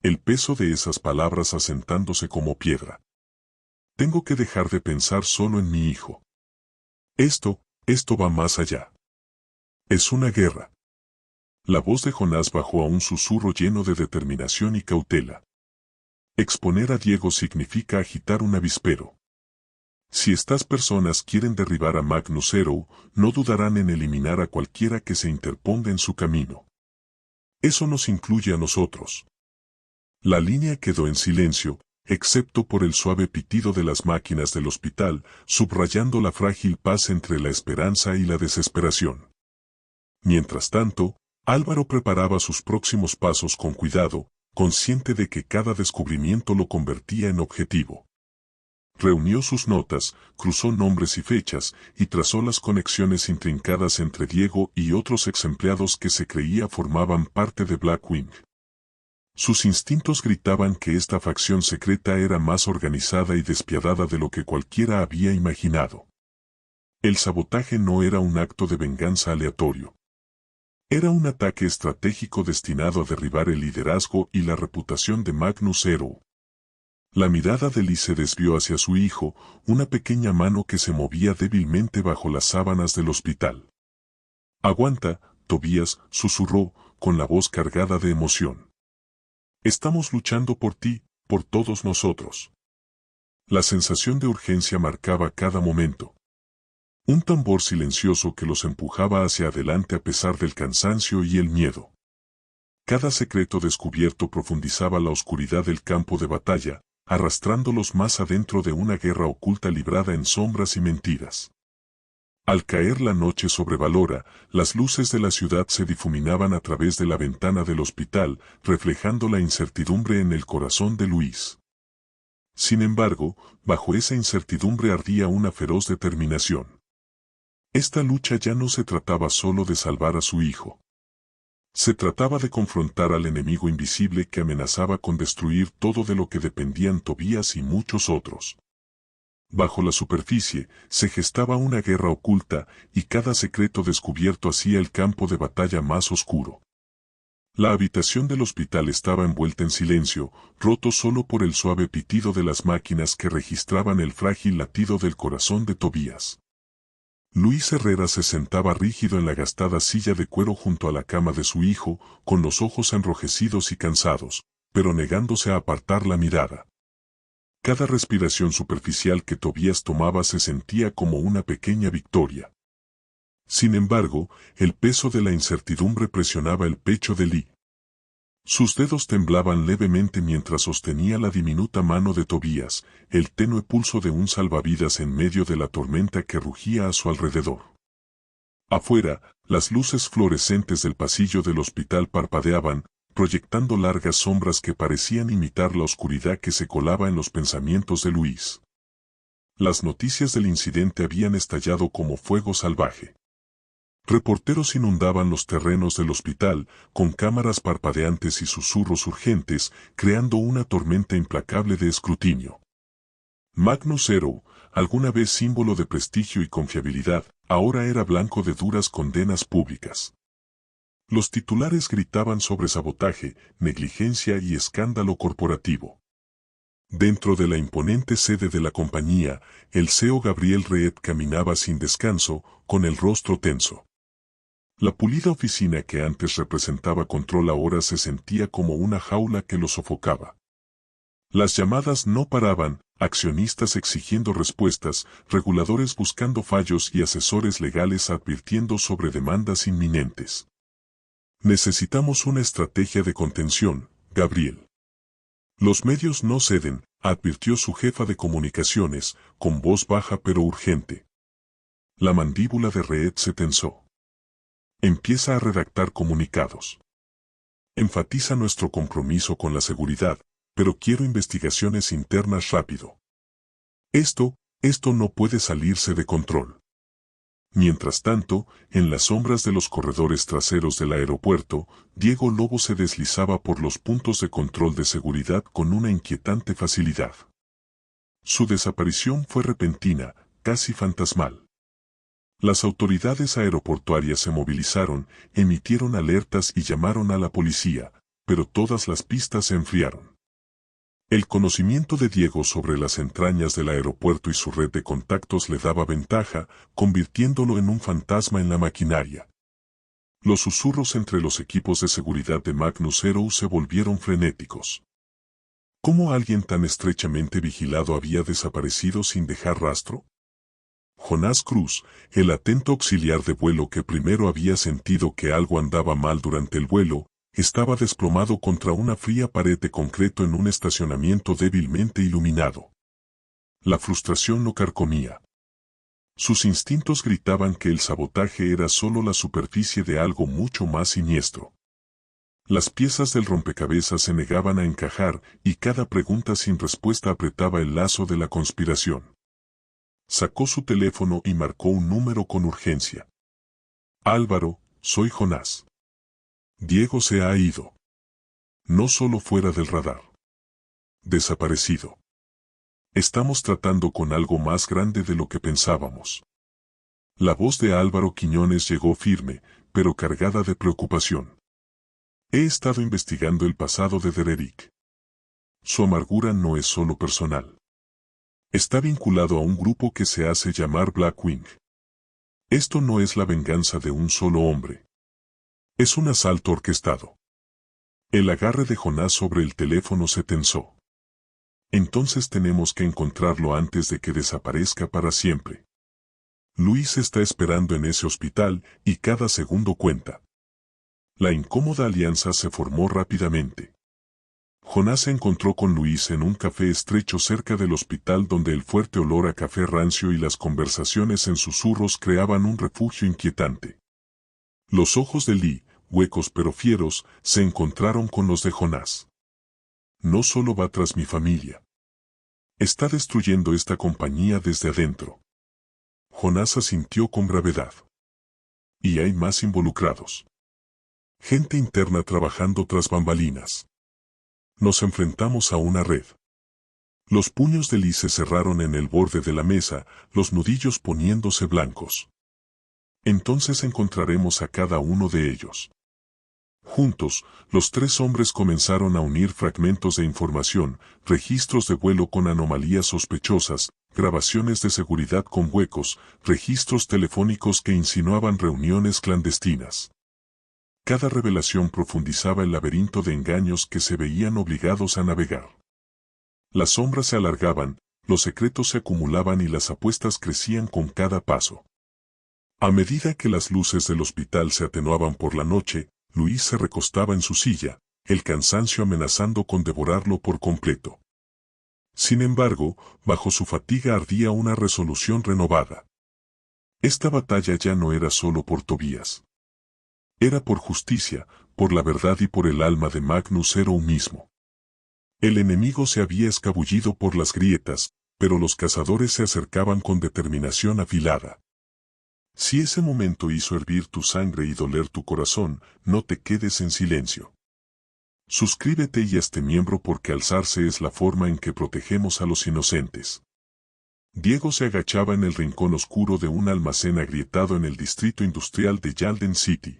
El peso de esas palabras asentándose como piedra. Tengo que dejar de pensar solo en mi hijo. Esto va más allá. Es una guerra. La voz de Jonás bajó a un susurro lleno de determinación y cautela. Exponer a Diego significa agitar un avispero. Si estas personas quieren derribar a Magnus Zero, no dudarán en eliminar a cualquiera que se interponga en su camino. Eso nos incluye a nosotros. La línea quedó en silencio, excepto por el suave pitido de las máquinas del hospital, subrayando la frágil paz entre la esperanza y la desesperación. Mientras tanto, Álvaro preparaba sus próximos pasos con cuidado, consciente de que cada descubrimiento lo convertía en objetivo. Reunió sus notas, cruzó nombres y fechas, y trazó las conexiones intrincadas entre Diego y otros exempleados que se creía formaban parte de Blackwing. Sus instintos gritaban que esta facción secreta era más organizada y despiadada de lo que cualquiera había imaginado. El sabotaje no era un acto de venganza aleatorio. Era un ataque estratégico destinado a derribar el liderazgo y la reputación de Magnus Zero. La mirada de Lee se desvió hacia su hijo, una pequeña mano que se movía débilmente bajo las sábanas del hospital. «Aguanta, Tobías», susurró, con la voz cargada de emoción. «Estamos luchando por ti, por todos nosotros». La sensación de urgencia marcaba cada momento. Un tambor silencioso que los empujaba hacia adelante a pesar del cansancio y el miedo. Cada secreto descubierto profundizaba la oscuridad del campo de batalla, arrastrándolos más adentro de una guerra oculta librada en sombras y mentiras. Al caer la noche sobre Valora, las luces de la ciudad se difuminaban a través de la ventana del hospital, reflejando la incertidumbre en el corazón de Luis. Sin embargo, bajo esa incertidumbre ardía una feroz determinación. Esta lucha ya no se trataba solo de salvar a su hijo. Se trataba de confrontar al enemigo invisible que amenazaba con destruir todo de lo que dependían Tobías y muchos otros. Bajo la superficie, se gestaba una guerra oculta, y cada secreto descubierto hacía el campo de batalla más oscuro. La habitación del hospital estaba envuelta en silencio, roto solo por el suave pitido de las máquinas que registraban el frágil latido del corazón de Tobías. Luis Herrera se sentaba rígido en la gastada silla de cuero junto a la cama de su hijo, con los ojos enrojecidos y cansados, pero negándose a apartar la mirada. Cada respiración superficial que Tobías tomaba se sentía como una pequeña victoria. Sin embargo, el peso de la incertidumbre presionaba el pecho de Lee. Sus dedos temblaban levemente mientras sostenía la diminuta mano de Tobías, el tenue pulso de un salvavidas en medio de la tormenta que rugía a su alrededor. Afuera, las luces fluorescentes del pasillo del hospital parpadeaban, proyectando largas sombras que parecían imitar la oscuridad que se colaba en los pensamientos de Luis. Las noticias del incidente habían estallado como fuego salvaje. Reporteros inundaban los terrenos del hospital, con cámaras parpadeantes y susurros urgentes, creando una tormenta implacable de escrutinio. Magnus Zero, alguna vez símbolo de prestigio y confiabilidad, ahora era blanco de duras condenas públicas. Los titulares gritaban sobre sabotaje, negligencia y escándalo corporativo. Dentro de la imponente sede de la compañía, el CEO Gabriel Reed caminaba sin descanso, con el rostro tenso. La pulida oficina que antes representaba control ahora se sentía como una jaula que lo sofocaba. Las llamadas no paraban, accionistas exigiendo respuestas, reguladores buscando fallos y asesores legales advirtiendo sobre demandas inminentes. Necesitamos una estrategia de contención, Gabriel. Los medios no ceden, advirtió su jefa de comunicaciones, con voz baja pero urgente. La mandíbula de Reed se tensó. Empieza a redactar comunicados. Enfatiza nuestro compromiso con la seguridad, pero quiero investigaciones internas rápido. Esto no puede salirse de control. Mientras tanto, en las sombras de los corredores traseros del aeropuerto, Diego Lobo se deslizaba por los puntos de control de seguridad con una inquietante facilidad. Su desaparición fue repentina, casi fantasmal. Las autoridades aeroportuarias se movilizaron, emitieron alertas y llamaron a la policía, pero todas las pistas se enfriaron. El conocimiento de Diego sobre las entrañas del aeropuerto y su red de contactos le daba ventaja, convirtiéndolo en un fantasma en la maquinaria. Los susurros entre los equipos de seguridad de Magnus Hero se volvieron frenéticos. ¿Cómo alguien tan estrechamente vigilado había desaparecido sin dejar rastro? Jonás Cruz, el atento auxiliar de vuelo que primero había sentido que algo andaba mal durante el vuelo, estaba desplomado contra una fría pared de concreto en un estacionamiento débilmente iluminado. La frustración lo carcomía. Sus instintos gritaban que el sabotaje era solo la superficie de algo mucho más siniestro. Las piezas del rompecabezas se negaban a encajar y cada pregunta sin respuesta apretaba el lazo de la conspiración. Sacó su teléfono y marcó un número con urgencia. Álvaro, soy Jonás. Diego se ha ido. No solo fuera del radar. Desaparecido. Estamos tratando con algo más grande de lo que pensábamos. La voz de Álvaro Quiñones llegó firme, pero cargada de preocupación. He estado investigando el pasado de Dererick. Su amargura no es solo personal. Está vinculado a un grupo que se hace llamar Blackwing. Esto no es la venganza de un solo hombre. Es un asalto orquestado. El agarre de Jonás sobre el teléfono se tensó. Entonces tenemos que encontrarlo antes de que desaparezca para siempre. Luis está esperando en ese hospital y cada segundo cuenta. La incómoda alianza se formó rápidamente. Jonás se encontró con Luis en un café estrecho cerca del hospital donde el fuerte olor a café rancio y las conversaciones en susurros creaban un refugio inquietante. Los ojos de Lee, huecos pero fieros, se encontraron con los de Jonás. No solo va tras mi familia. Está destruyendo esta compañía desde adentro. Jonás asintió con gravedad. Y hay más involucrados. Gente interna trabajando tras bambalinas. Nos enfrentamos a una red. Los puños de Lee se cerraron en el borde de la mesa, los nudillos poniéndose blancos. Entonces encontraremos a cada uno de ellos. Juntos, los tres hombres comenzaron a unir fragmentos de información, registros de vuelo con anomalías sospechosas, grabaciones de seguridad con huecos, registros telefónicos que insinuaban reuniones clandestinas. Cada revelación profundizaba el laberinto de engaños que se veían obligados a navegar. Las sombras se alargaban, los secretos se acumulaban y las apuestas crecían con cada paso. A medida que las luces del hospital se atenuaban por la noche, Luis se recostaba en su silla, el cansancio amenazando con devorarlo por completo. Sin embargo, bajo su fatiga ardía una resolución renovada. Esta batalla ya no era solo por Tobías. Era por justicia, por la verdad y por el alma de Magnus Hero mismo. El enemigo se había escabullido por las grietas, pero los cazadores se acercaban con determinación afilada. Si ese momento hizo hervir tu sangre y doler tu corazón, no te quedes en silencio. Suscríbete y hazte miembro porque alzarse es la forma en que protegemos a los inocentes. Diego se agachaba en el rincón oscuro de un almacén agrietado en el distrito industrial de Yalden City.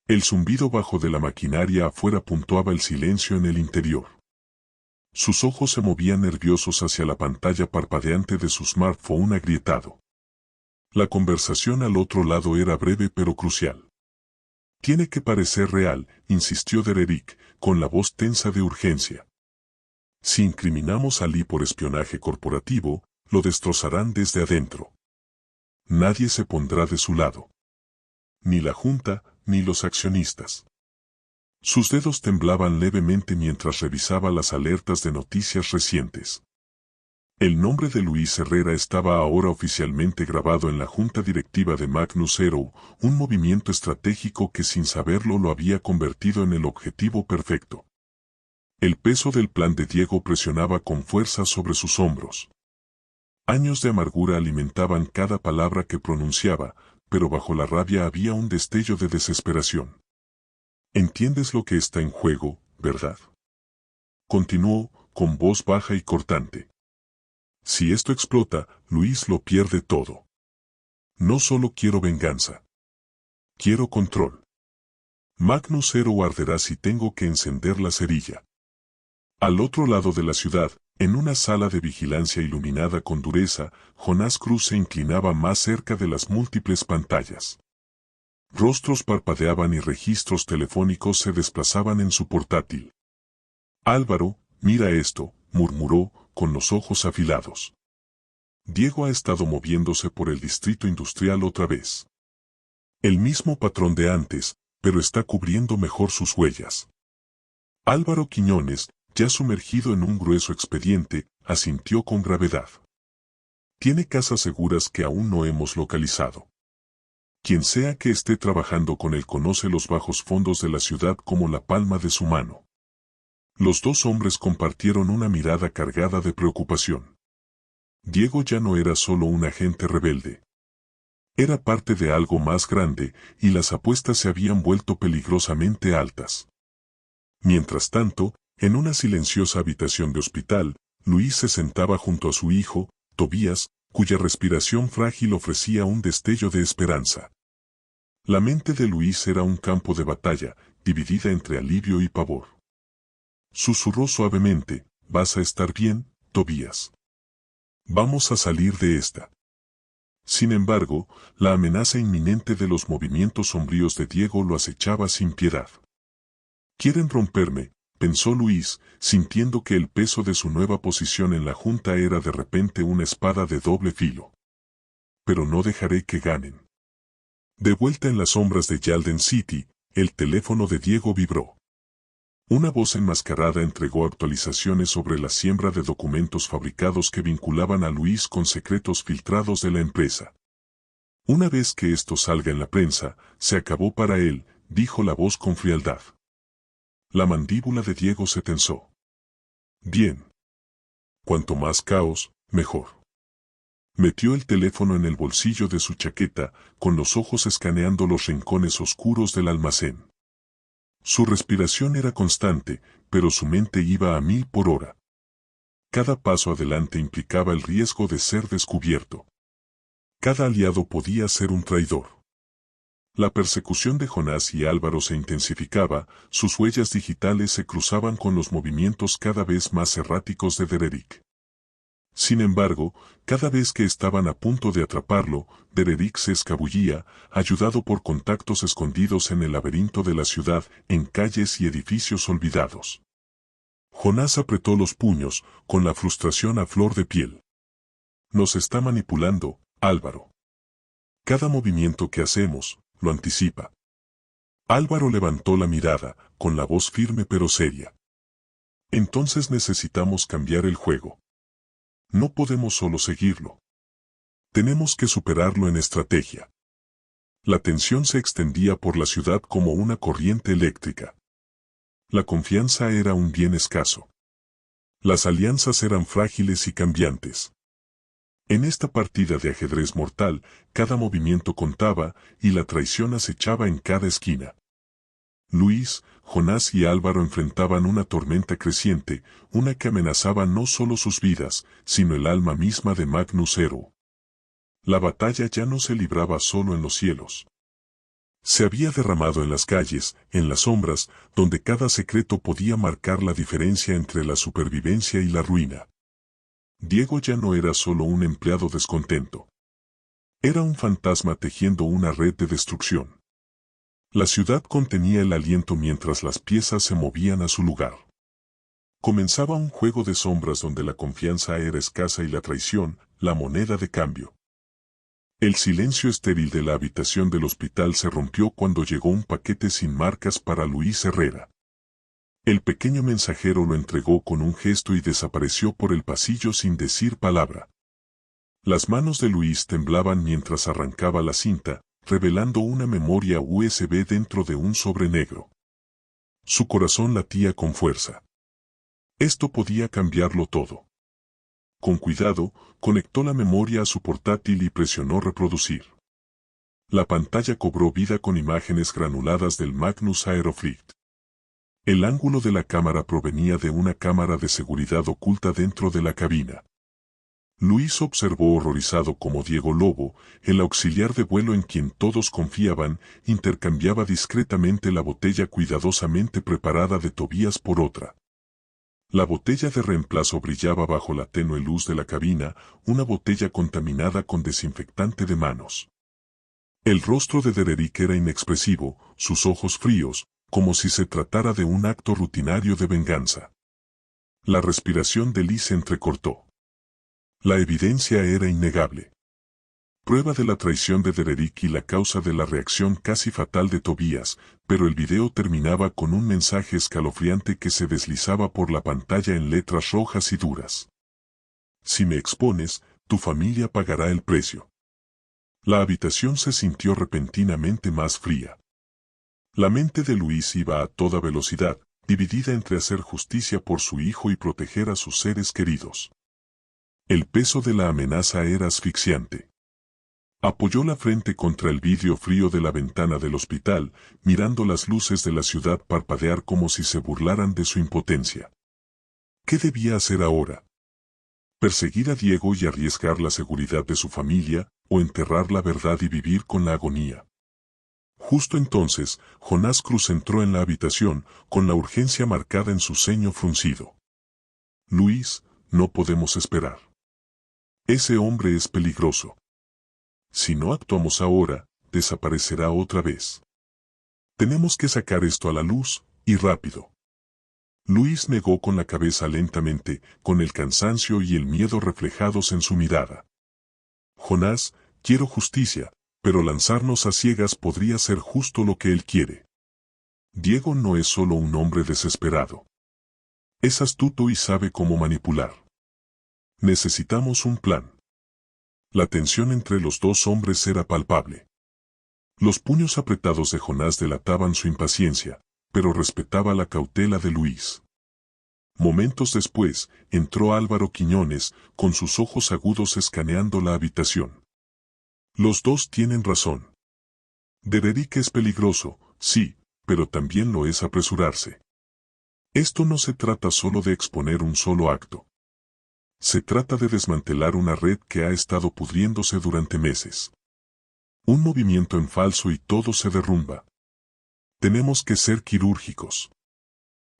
El zumbido bajo de la maquinaria afuera puntuaba el silencio en el interior. Sus ojos se movían nerviosos hacia la pantalla parpadeante de su smartphone agrietado. La conversación al otro lado era breve pero crucial. Tiene que parecer real, insistió Dererick, con la voz tensa de urgencia. Si incriminamos a Lee por espionaje corporativo, lo destrozarán desde adentro. Nadie se pondrá de su lado. Ni la Junta, ni los accionistas. Sus dedos temblaban levemente mientras revisaba las alertas de noticias recientes. El nombre de Luis Herrera estaba ahora oficialmente grabado en la junta directiva de Magnus Hero, un movimiento estratégico que sin saberlo lo había convertido en el objetivo perfecto. El peso del plan de Diego presionaba con fuerza sobre sus hombros. Años de amargura alimentaban cada palabra que pronunciaba, pero bajo la rabia había un destello de desesperación. ¿Entiendes lo que está en juego, verdad? Continuó, con voz baja y cortante. Si esto explota, Luis lo pierde todo. No solo quiero venganza. Quiero control. Magnus Hero arderá si tengo que encender la cerilla. Al otro lado de la ciudad, en una sala de vigilancia iluminada con dureza, Jonás Cruz se inclinaba más cerca de las múltiples pantallas. Rostros parpadeaban y registros telefónicos se desplazaban en su portátil. Álvaro, mira esto, murmuró, con los ojos afilados. Diego ha estado moviéndose por el distrito industrial otra vez. El mismo patrón de antes, pero está cubriendo mejor sus huellas. Álvaro Quiñones, ya sumergido en un grueso expediente, asintió con gravedad. Tiene casas seguras que aún no hemos localizado. Quien sea que esté trabajando con él conoce los bajos fondos de la ciudad como la palma de su mano. Los dos hombres compartieron una mirada cargada de preocupación. Diego ya no era solo un agente rebelde. Era parte de algo más grande, y las apuestas se habían vuelto peligrosamente altas. Mientras tanto, en una silenciosa habitación de hospital, Luis se sentaba junto a su hijo, Tobías, cuya respiración frágil ofrecía un destello de esperanza. La mente de Luis era un campo de batalla, dividida entre alivio y pavor. Susurró suavemente, «¿Vas a estar bien, Tobías? Vamos a salir de esta». Sin embargo, la amenaza inminente de los movimientos sombríos de Diego lo acechaba sin piedad. «Quieren romperme», pensó Luis, sintiendo que el peso de su nueva posición en la Junta era de repente una espada de doble filo. «Pero no dejaré que ganen». De vuelta en las sombras de Yalden City, el teléfono de Diego vibró. Una voz enmascarada entregó actualizaciones sobre la siembra de documentos fabricados que vinculaban a Luis con secretos filtrados de la empresa. «Una vez que esto salga en la prensa, se acabó para él», dijo la voz con frialdad. La mandíbula de Diego se tensó. «Bien. Cuanto más caos, mejor». Metió el teléfono en el bolsillo de su chaqueta, con los ojos escaneando los rincones oscuros del almacén. Su respiración era constante, pero su mente iba a 1000 por hora. Cada paso adelante implicaba el riesgo de ser descubierto. Cada aliado podía ser un traidor. La persecución de Jonás y Álvaro se intensificaba, sus huellas digitales se cruzaban con los movimientos cada vez más erráticos de Dererick. Sin embargo, cada vez que estaban a punto de atraparlo, Dererick se escabullía, ayudado por contactos escondidos en el laberinto de la ciudad, en calles y edificios olvidados. Jonás apretó los puños, con la frustración a flor de piel. «Nos está manipulando, Álvaro. Cada movimiento que hacemos, lo anticipa». Álvaro levantó la mirada, con la voz firme pero seria. «Entonces necesitamos cambiar el juego. No podemos solo seguirlo. Tenemos que superarlo en estrategia». La tensión se extendía por la ciudad como una corriente eléctrica. La confianza era un bien escaso. Las alianzas eran frágiles y cambiantes. En esta partida de ajedrez mortal, cada movimiento contaba, y la traición acechaba en cada esquina. Luis, Jonás y Álvaro enfrentaban una tormenta creciente, una que amenazaba no solo sus vidas, sino el alma misma de Magnus Hero. La batalla ya no se libraba solo en los cielos. Se había derramado en las calles, en las sombras, donde cada secreto podía marcar la diferencia entre la supervivencia y la ruina. Diego ya no era solo un empleado descontento. Era un fantasma tejiendo una red de destrucción. La ciudad contenía el aliento mientras las piezas se movían a su lugar. Comenzaba un juego de sombras donde la confianza era escasa y la traición, la moneda de cambio. El silencio estéril de la habitación del hospital se rompió cuando llegó un paquete sin marcas para Luis Herrera. El pequeño mensajero lo entregó con un gesto y desapareció por el pasillo sin decir palabra. Las manos de Luis temblaban mientras arrancaba la cinta, revelando una memoria USB dentro de un sobre negro. Su corazón latía con fuerza. Esto podía cambiarlo todo. Con cuidado, conectó la memoria a su portátil y presionó reproducir. La pantalla cobró vida con imágenes granuladas del Magnus Aeroflot. El ángulo de la cámara provenía de una cámara de seguridad oculta dentro de la cabina. Luis observó horrorizado cómo Diego Lobo, el auxiliar de vuelo en quien todos confiaban, intercambiaba discretamente la botella cuidadosamente preparada de Tobías por otra. La botella de reemplazo brillaba bajo la tenue luz de la cabina, una botella contaminada con desinfectante de manos. El rostro de Dererick era inexpresivo, sus ojos fríos, como si se tratara de un acto rutinario de venganza. La respiración de Lee se entrecortó. La evidencia era innegable. Prueba de la traición de Dererick y la causa de la reacción casi fatal de Tobias, pero el video terminaba con un mensaje escalofriante que se deslizaba por la pantalla en letras rojas y duras. Si me expones, tu familia pagará el precio. La habitación se sintió repentinamente más fría. La mente de Luis iba a toda velocidad, dividida entre hacer justicia por su hijo y proteger a sus seres queridos. El peso de la amenaza era asfixiante. Apoyó la frente contra el vidrio frío de la ventana del hospital, mirando las luces de la ciudad parpadear como si se burlaran de su impotencia. ¿Qué debía hacer ahora? ¿Perseguir a Diego y arriesgar la seguridad de su familia, o enterrar la verdad y vivir con la agonía? Justo entonces, Jonás Cruz entró en la habitación, con la urgencia marcada en su ceño fruncido. Luis, no podemos esperar. Ese hombre es peligroso. Si no actuamos ahora, desaparecerá otra vez. Tenemos que sacar esto a la luz, y rápido. Luis negó con la cabeza lentamente, con el cansancio y el miedo reflejados en su mirada. Jonás, quiero justicia, pero lanzarnos a ciegas podría ser justo lo que él quiere. Diego no es solo un hombre desesperado. Es astuto y sabe cómo manipular. Necesitamos un plan. La tensión entre los dos hombres era palpable. Los puños apretados de Jonás delataban su impaciencia, pero respetaba la cautela de Luis. Momentos después, entró Álvaro Quiñones, con sus ojos agudos escaneando la habitación. Los dos tienen razón. Dererick es peligroso, sí, pero también lo es apresurarse. Esto no se trata solo de exponer un solo acto. Se trata de desmantelar una red que ha estado pudriéndose durante meses. Un movimiento en falso y todo se derrumba. Tenemos que ser quirúrgicos.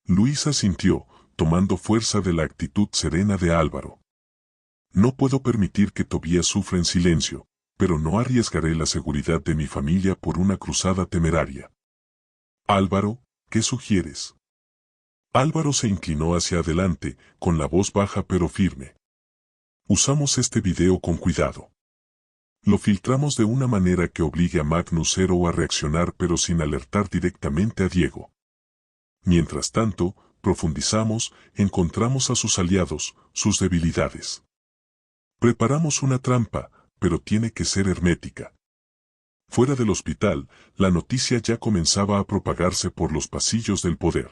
Luis asintió, tomando fuerza de la actitud serena de Álvaro. No puedo permitir que Tobías sufra en silencio, pero no arriesgaré la seguridad de mi familia por una cruzada temeraria. Álvaro, ¿qué sugieres? Álvaro se inclinó hacia adelante, con la voz baja pero firme. Usamos este video con cuidado. Lo filtramos de una manera que obligue a Magnus Zero a reaccionar pero sin alertar directamente a Diego. Mientras tanto, profundizamos, encontramos a sus aliados, sus debilidades. Preparamos una trampa, pero tiene que ser hermética. Fuera del hospital, la noticia ya comenzaba a propagarse por los pasillos del poder.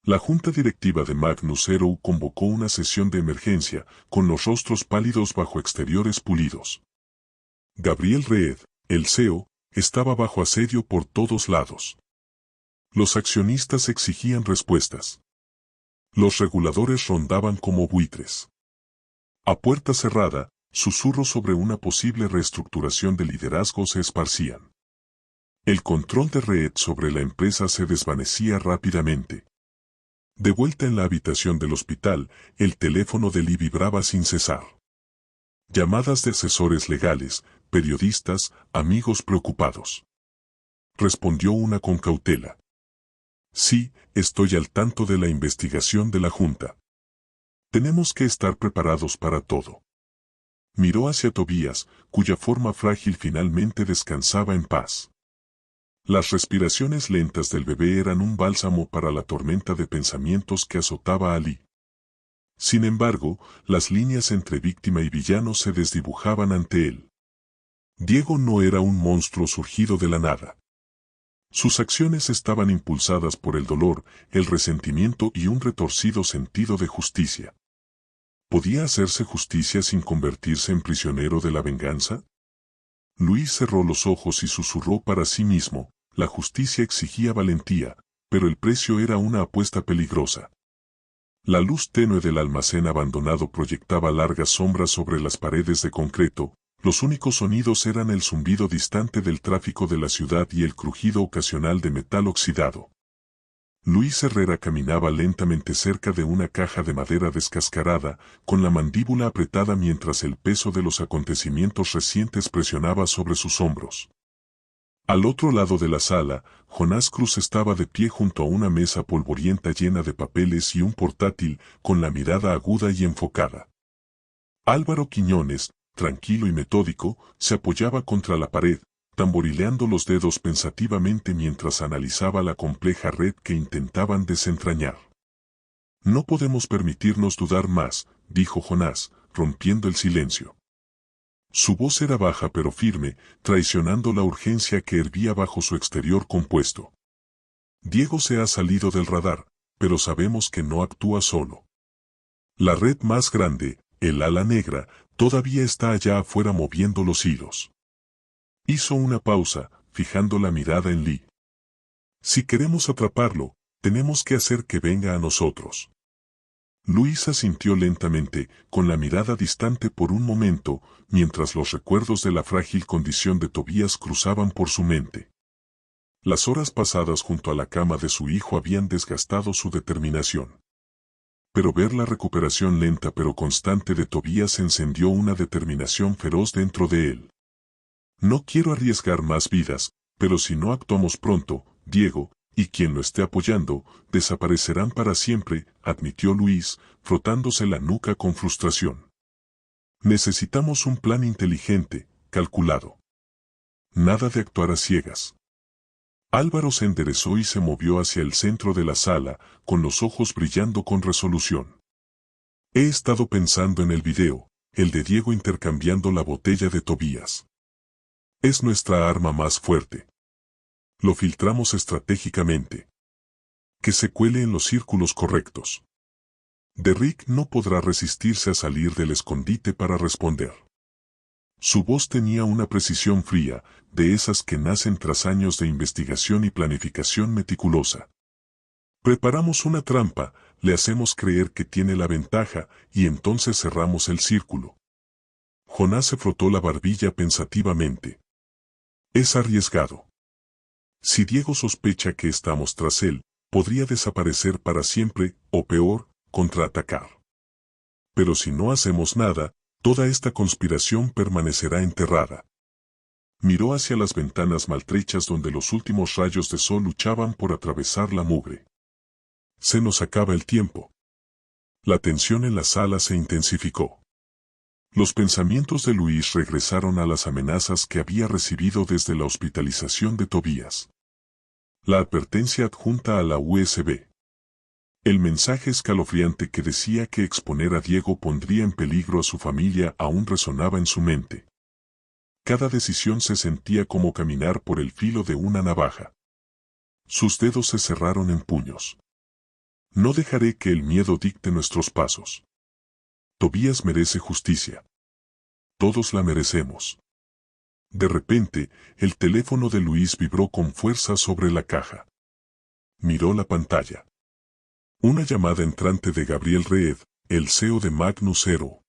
La junta directiva de Magnus Zero convocó una sesión de emergencia, con los rostros pálidos bajo exteriores pulidos. Gabriel Reed, el CEO, estaba bajo asedio por todos lados. Los accionistas exigían respuestas. Los reguladores rondaban como buitres. A puerta cerrada, susurros sobre una posible reestructuración de liderazgo se esparcían. El control de Reed sobre la empresa se desvanecía rápidamente. De vuelta en la habitación del hospital, el teléfono de Lee vibraba sin cesar. Llamadas de asesores legales, periodistas, amigos preocupados. Respondió una con cautela. Sí, estoy al tanto de la investigación de la Junta. Tenemos que estar preparados para todo. Miró hacia Tobías, cuya forma frágil finalmente descansaba en paz. Las respiraciones lentas del bebé eran un bálsamo para la tormenta de pensamientos que azotaba a Lee. Sin embargo, las líneas entre víctima y villano se desdibujaban ante él. Diego no era un monstruo surgido de la nada. Sus acciones estaban impulsadas por el dolor, el resentimiento y un retorcido sentido de justicia. ¿Podía hacerse justicia sin convertirse en prisionero de la venganza? Luis cerró los ojos y susurró para sí mismo, la justicia exigía valentía, pero el precio era una apuesta peligrosa. La luz tenue del almacén abandonado proyectaba largas sombras sobre las paredes de concreto, los únicos sonidos eran el zumbido distante del tráfico de la ciudad y el crujido ocasional de metal oxidado. Luis Herrera caminaba lentamente cerca de una caja de madera descascarada, con la mandíbula apretada mientras el peso de los acontecimientos recientes presionaba sobre sus hombros. Al otro lado de la sala, Jonás Cruz estaba de pie junto a una mesa polvorienta llena de papeles y un portátil, con la mirada aguda y enfocada. Álvaro Quiñones, tranquilo y metódico, se apoyaba contra la pared, tamborileando los dedos pensativamente mientras analizaba la compleja red que intentaban desentrañar. No podemos permitirnos dudar más, dijo Jonás, rompiendo el silencio. Su voz era baja pero firme, traicionando la urgencia que hervía bajo su exterior compuesto. Diego se ha salido del radar, pero sabemos que no actúa solo. La red más grande, el ala negra, todavía está allá afuera moviendo los hilos. Hizo una pausa, fijando la mirada en Lee. Si queremos atraparlo, tenemos que hacer que venga a nosotros. Luis asintió lentamente, con la mirada distante por un momento, mientras los recuerdos de la frágil condición de Tobías cruzaban por su mente. Las horas pasadas junto a la cama de su hijo habían desgastado su determinación. Pero ver la recuperación lenta pero constante de Tobías encendió una determinación feroz dentro de él. No quiero arriesgar más vidas, pero si no actuamos pronto, Diego, y quien lo esté apoyando, desaparecerán para siempre, admitió Luis, frotándose la nuca con frustración. Necesitamos un plan inteligente, calculado. Nada de actuar a ciegas. Álvaro se enderezó y se movió hacia el centro de la sala, con los ojos brillando con resolución. He estado pensando en el video, el de Diego intercambiando la botella de Tobías. Es nuestra arma más fuerte. Lo filtramos estratégicamente. Que se cuele en los círculos correctos. Derrick no podrá resistirse a salir del escondite para responder. Su voz tenía una precisión fría, de esas que nacen tras años de investigación y planificación meticulosa. Preparamos una trampa, le hacemos creer que tiene la ventaja, y entonces cerramos el círculo. Jonás se frotó la barbilla pensativamente. Es arriesgado. Si Diego sospecha que estamos tras él, podría desaparecer para siempre, o peor, contraatacar. Pero si no hacemos nada, toda esta conspiración permanecerá enterrada. Miró hacia las ventanas maltrechas donde los últimos rayos de sol luchaban por atravesar la mugre. Se nos acaba el tiempo. La tensión en la sala se intensificó. Los pensamientos de Luis regresaron a las amenazas que había recibido desde la hospitalización de Tobías. La advertencia adjunta a la USB. El mensaje escalofriante que decía que exponer a Diego pondría en peligro a su familia aún resonaba en su mente. Cada decisión se sentía como caminar por el filo de una navaja. Sus dedos se cerraron en puños. No dejaré que el miedo dicte nuestros pasos. Tobías merece justicia. Todos la merecemos. De repente, el teléfono de Luis vibró con fuerza sobre la caja. Miró la pantalla. Una llamada entrante de Gabriel Reed, el CEO de Magnus Aero.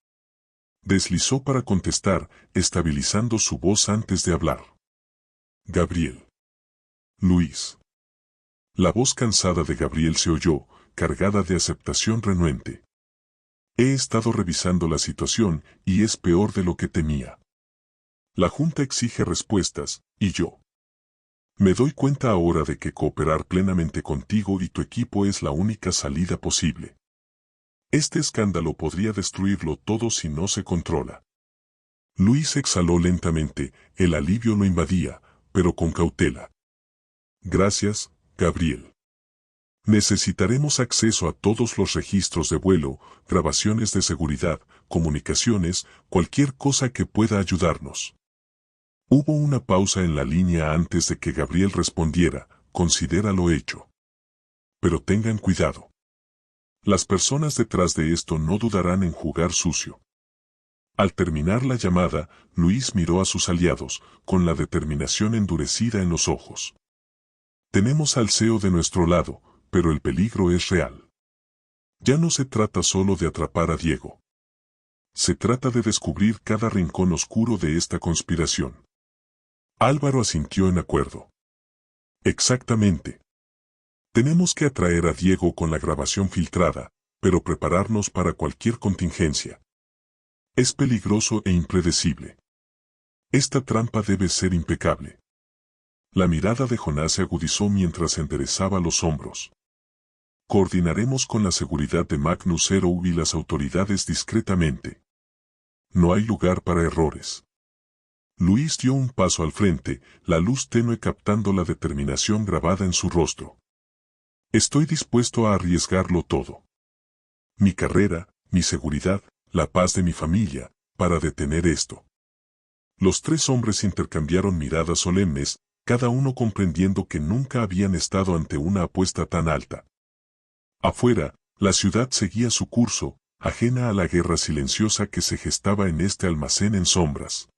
Deslizó para contestar, estabilizando su voz antes de hablar. Gabriel. Luis. La voz cansada de Gabriel se oyó, cargada de aceptación renuente. He estado revisando la situación, y es peor de lo que temía. La Junta exige respuestas, y yo. Me doy cuenta ahora de que cooperar plenamente contigo y tu equipo es la única salida posible. Este escándalo podría destruirlo todo si no se controla. Luis exhaló lentamente, el alivio lo invadía, pero con cautela. Gracias, Gabriel. Necesitaremos acceso a todos los registros de vuelo, grabaciones de seguridad, comunicaciones, cualquier cosa que pueda ayudarnos. Hubo una pausa en la línea antes de que Gabriel respondiera, considera lo hecho. Pero tengan cuidado. Las personas detrás de esto no dudarán en jugar sucio. Al terminar la llamada, Luis miró a sus aliados, con la determinación endurecida en los ojos. Tenemos al CEO de nuestro lado, pero el peligro es real. Ya no se trata solo de atrapar a Diego. Se trata de descubrir cada rincón oscuro de esta conspiración. Álvaro asintió en acuerdo. Exactamente. Tenemos que atraer a Diego con la grabación filtrada, pero prepararnos para cualquier contingencia. Es peligroso e impredecible. Esta trampa debe ser impecable. La mirada de Jonás se agudizó mientras enderezaba los hombros. Coordinaremos con la seguridad de Magnus Zero y las autoridades discretamente. No hay lugar para errores. Luis dio un paso al frente, la luz tenue captando la determinación grabada en su rostro. Estoy dispuesto a arriesgarlo todo. Mi carrera, mi seguridad, la paz de mi familia, para detener esto. Los tres hombres intercambiaron miradas solemnes, cada uno comprendiendo que nunca habían estado ante una apuesta tan alta. Afuera, la ciudad seguía su curso, ajena a la guerra silenciosa que se gestaba en este almacén en sombras.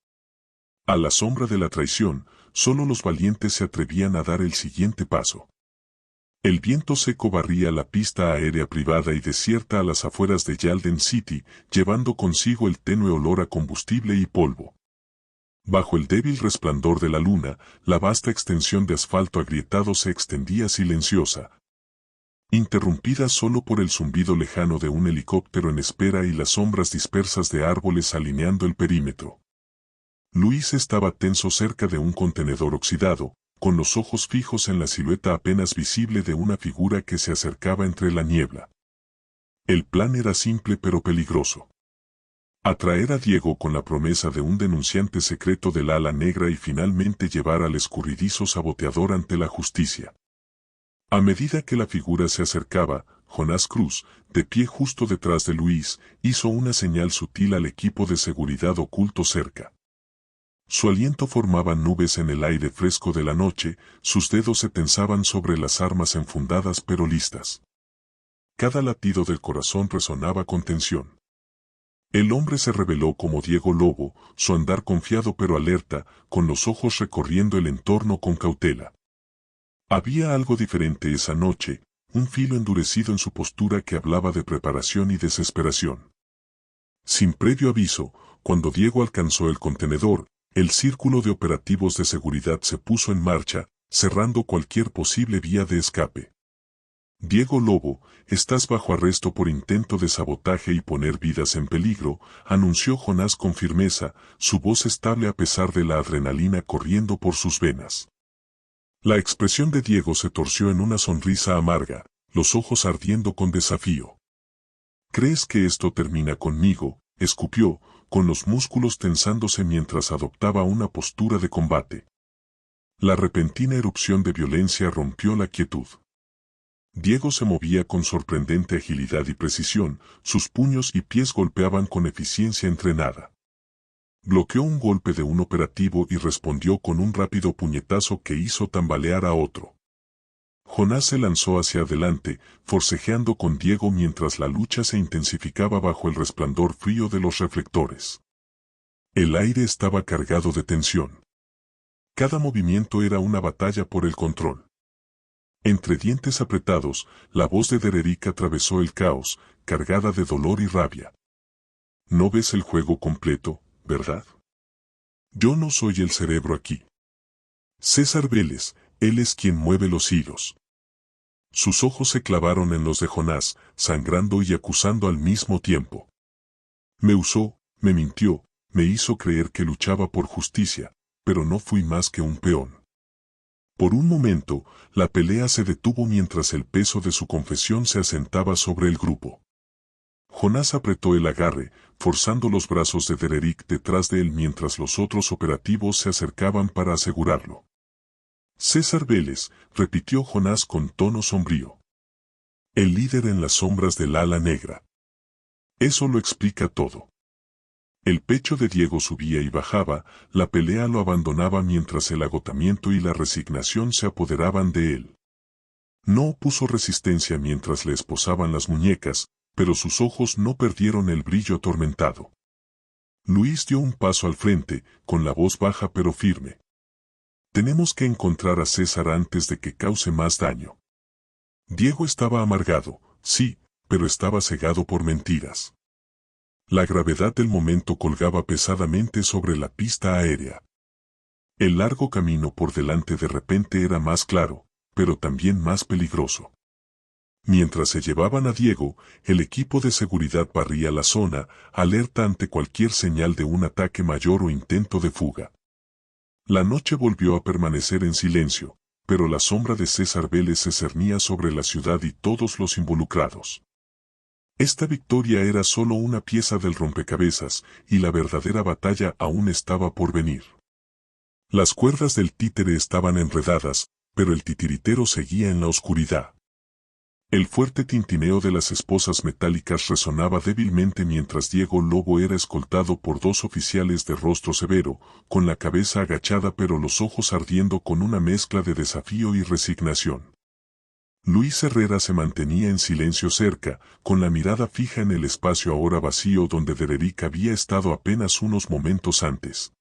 A la sombra de la traición, solo los valientes se atrevían a dar el siguiente paso. El viento seco barría la pista aérea privada y desierta a las afueras de Yalden City, llevando consigo el tenue olor a combustible y polvo. Bajo el débil resplandor de la luna, la vasta extensión de asfalto agrietado se extendía silenciosa, interrumpida solo por el zumbido lejano de un helicóptero en espera y las sombras dispersas de árboles alineando el perímetro. Luis estaba tenso cerca de un contenedor oxidado, con los ojos fijos en la silueta apenas visible de una figura que se acercaba entre la niebla. El plan era simple pero peligroso. Atraer a Diego con la promesa de un denunciante secreto del ala negra y finalmente llevar al escurridizo saboteador ante la justicia. A medida que la figura se acercaba, Jonás Cruz, de pie justo detrás de Luis, hizo una señal sutil al equipo de seguridad oculto cerca. Su aliento formaba nubes en el aire fresco de la noche, sus dedos se tensaban sobre las armas enfundadas pero listas. Cada latido del corazón resonaba con tensión. El hombre se reveló como Diego Lobo, su andar confiado pero alerta, con los ojos recorriendo el entorno con cautela. Había algo diferente esa noche, un filo endurecido en su postura que hablaba de preparación y desesperación. Sin previo aviso, cuando Diego alcanzó el contenedor, el círculo de operativos de seguridad se puso en marcha, cerrando cualquier posible vía de escape. Diego Lobo, estás bajo arresto por intento de sabotaje y poner vidas en peligro, anunció Jonás con firmeza, su voz estable a pesar de la adrenalina corriendo por sus venas. La expresión de Diego se torció en una sonrisa amarga, los ojos ardiendo con desafío. ¿Crees que esto termina conmigo?, escupió, con los músculos tensándose mientras adoptaba una postura de combate. La repentina erupción de violencia rompió la quietud. Diego se movía con sorprendente agilidad y precisión, sus puños y pies golpeaban con eficiencia entrenada. Bloqueó un golpe de un operativo y respondió con un rápido puñetazo que hizo tambalear a otro. Jonás se lanzó hacia adelante, forcejeando con Diego mientras la lucha se intensificaba bajo el resplandor frío de los reflectores. El aire estaba cargado de tensión. Cada movimiento era una batalla por el control. Entre dientes apretados, la voz de Dererick atravesó el caos, cargada de dolor y rabia. No ves el juego completo, ¿verdad? Yo no soy el cerebro aquí. César Vélez, él es quien mueve los hilos. Sus ojos se clavaron en los de Jonás, sangrando y acusando al mismo tiempo. Me usó, me mintió, me hizo creer que luchaba por justicia, pero no fui más que un peón. Por un momento, la pelea se detuvo mientras el peso de su confesión se asentaba sobre el grupo. Jonás apretó el agarre, forzando los brazos de Dererick detrás de él mientras los otros operativos se acercaban para asegurarlo. César Vélez, repitió Jonás con tono sombrío. El líder en las sombras del ala negra. Eso lo explica todo. El pecho de Diego subía y bajaba, la pelea lo abandonaba mientras el agotamiento y la resignación se apoderaban de él. No opuso resistencia mientras le esposaban las muñecas, pero sus ojos no perdieron el brillo atormentado. Luis dio un paso al frente, con la voz baja pero firme. Tenemos que encontrar a César antes de que cause más daño. Diego estaba amargado, sí, pero estaba cegado por mentiras. La gravedad del momento colgaba pesadamente sobre la pista aérea. El largo camino por delante de repente era más claro, pero también más peligroso. Mientras se llevaban a Diego, el equipo de seguridad barría la zona, alerta ante cualquier señal de un ataque mayor o intento de fuga. La noche volvió a permanecer en silencio, pero la sombra de César Vélez se cernía sobre la ciudad y todos los involucrados. Esta victoria era solo una pieza del rompecabezas, y la verdadera batalla aún estaba por venir. Las cuerdas del títere estaban enredadas, pero el titiritero seguía en la oscuridad. El fuerte tintineo de las esposas metálicas resonaba débilmente mientras Diego Lobo era escoltado por dos oficiales de rostro severo, con la cabeza agachada pero los ojos ardiendo con una mezcla de desafío y resignación. Luis Herrera se mantenía en silencio cerca, con la mirada fija en el espacio ahora vacío donde Dererick había estado apenas unos momentos antes.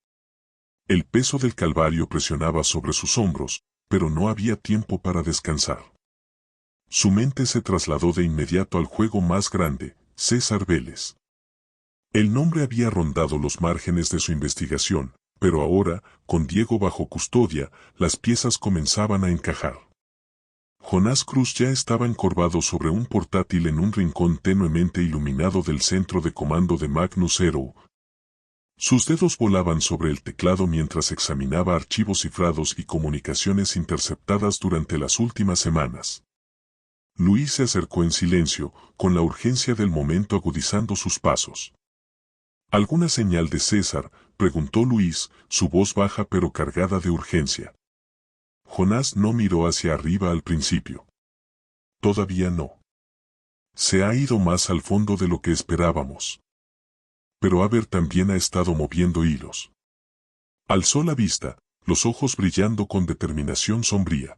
El peso del calvario presionaba sobre sus hombros, pero no había tiempo para descansar. Su mente se trasladó de inmediato al juego más grande, César Vélez. El nombre había rondado los márgenes de su investigación, pero ahora, con Diego bajo custodia, las piezas comenzaban a encajar. Jonás Cruz ya estaba encorvado sobre un portátil en un rincón tenuemente iluminado del centro de comando de Magnus Zero. Sus dedos volaban sobre el teclado mientras examinaba archivos cifrados y comunicaciones interceptadas durante las últimas semanas. Luis se acercó en silencio, con la urgencia del momento agudizando sus pasos. ¿Alguna señal de César?, preguntó Luis, su voz baja pero cargada de urgencia. Jonás no miró hacia arriba al principio. Todavía no. Se ha ido más al fondo de lo que esperábamos. Pero Aver también ha estado moviendo hilos. Alzó la vista, los ojos brillando con determinación sombría.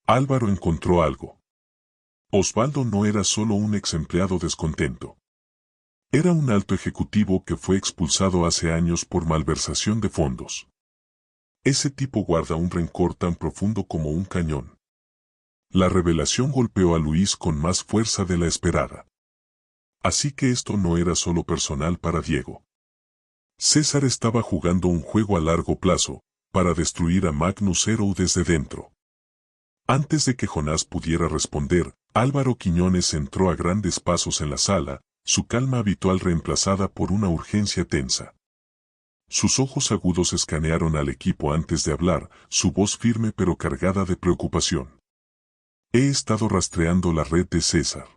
Álvaro encontró algo. Osvaldo no era solo un ex empleado descontento. Era un alto ejecutivo que fue expulsado hace años por malversación de fondos. Ese tipo guarda un rencor tan profundo como un cañón. La revelación golpeó a Luis con más fuerza de la esperada. Así que esto no era solo personal para Diego. César estaba jugando un juego a largo plazo, para destruir a Magnus Zero desde dentro. Antes de que Jonás pudiera responder, Álvaro Quiñones entró a grandes pasos en la sala, su calma habitual reemplazada por una urgencia tensa. Sus ojos agudos escanearon al equipo antes de hablar, su voz firme pero cargada de preocupación. He estado rastreando la red de César.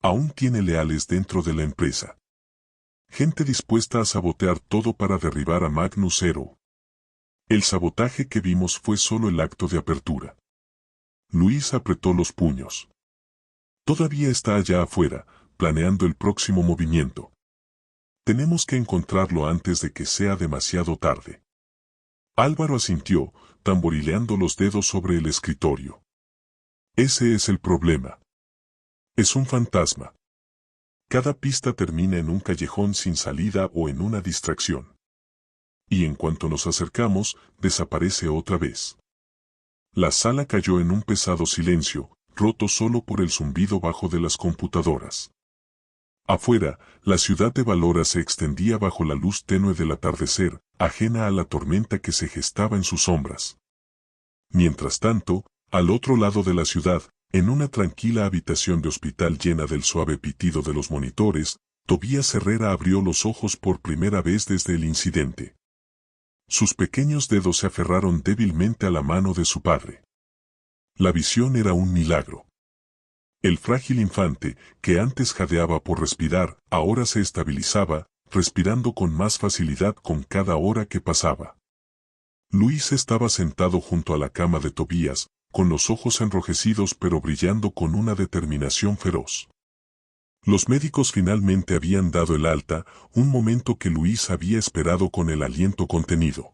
Aún tiene leales dentro de la empresa. Gente dispuesta a sabotear todo para derribar a Magnus Zero. El sabotaje que vimos fue solo el acto de apertura. Luis apretó los puños. Todavía está allá afuera, planeando el próximo movimiento. Tenemos que encontrarlo antes de que sea demasiado tarde. Álvaro asintió, tamborileando los dedos sobre el escritorio. Ese es el problema. Es un fantasma. Cada pista termina en un callejón sin salida o en una distracción. Y en cuanto nos acercamos, desaparece otra vez. La sala cayó en un pesado silencio, roto solo por el zumbido bajo de las computadoras. Afuera, la ciudad de Valora se extendía bajo la luz tenue del atardecer, ajena a la tormenta que se gestaba en sus sombras. Mientras tanto, al otro lado de la ciudad, en una tranquila habitación de hospital llena del suave pitido de los monitores, Tobías Herrera abrió los ojos por primera vez desde el incidente. Sus pequeños dedos se aferraron débilmente a la mano de su padre. La visión era un milagro. El frágil infante, que antes jadeaba por respirar, ahora se estabilizaba, respirando con más facilidad con cada hora que pasaba. Luis estaba sentado junto a la cama de Tobías, con los ojos enrojecidos pero brillando con una determinación feroz. Los médicos finalmente habían dado el alta, un momento que Luis había esperado con el aliento contenido.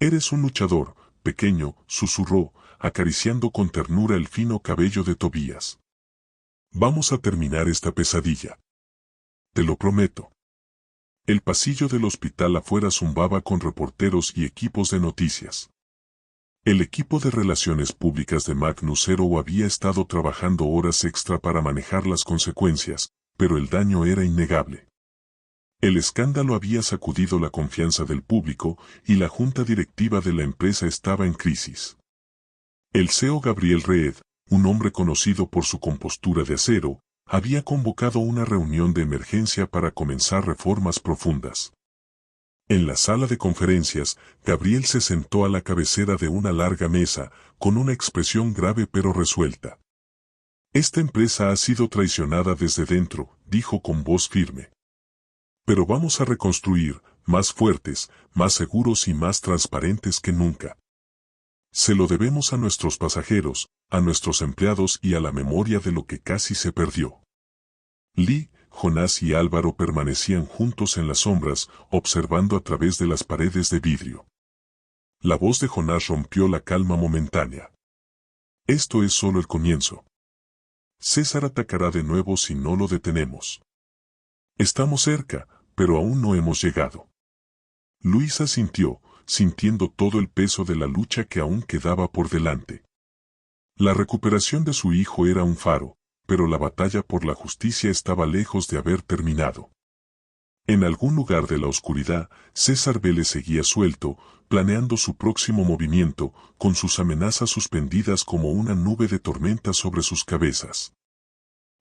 «Eres un luchador, pequeño», susurró, acariciando con ternura el fino cabello de Tobías. «Vamos a terminar esta pesadilla. Te lo prometo». El pasillo del hospital afuera zumbaba con reporteros y equipos de noticias. El equipo de relaciones públicas de Magnus Zero había estado trabajando horas extra para manejar las consecuencias, pero el daño era innegable. El escándalo había sacudido la confianza del público y la junta directiva de la empresa estaba en crisis. El CEO Gabriel Reed, un hombre conocido por su compostura de acero, había convocado una reunión de emergencia para comenzar reformas profundas. En la sala de conferencias, Gabriel se sentó a la cabecera de una larga mesa, con una expresión grave pero resuelta. Esta empresa ha sido traicionada desde dentro, dijo con voz firme. Pero vamos a reconstruir, más fuertes, más seguros y más transparentes que nunca. Se lo debemos a nuestros pasajeros, a nuestros empleados y a la memoria de lo que casi se perdió. Lee, Jonás y Álvaro permanecían juntos en las sombras, observando a través de las paredes de vidrio. La voz de Jonás rompió la calma momentánea. Esto es solo el comienzo. César atacará de nuevo si no lo detenemos. Estamos cerca, pero aún no hemos llegado. Luis asintió, sintiendo todo el peso de la lucha que aún quedaba por delante. La recuperación de su hijo era un faro, pero la batalla por la justicia estaba lejos de haber terminado. En algún lugar de la oscuridad, César Vélez seguía suelto, planeando su próximo movimiento, con sus amenazas suspendidas como una nube de tormenta sobre sus cabezas.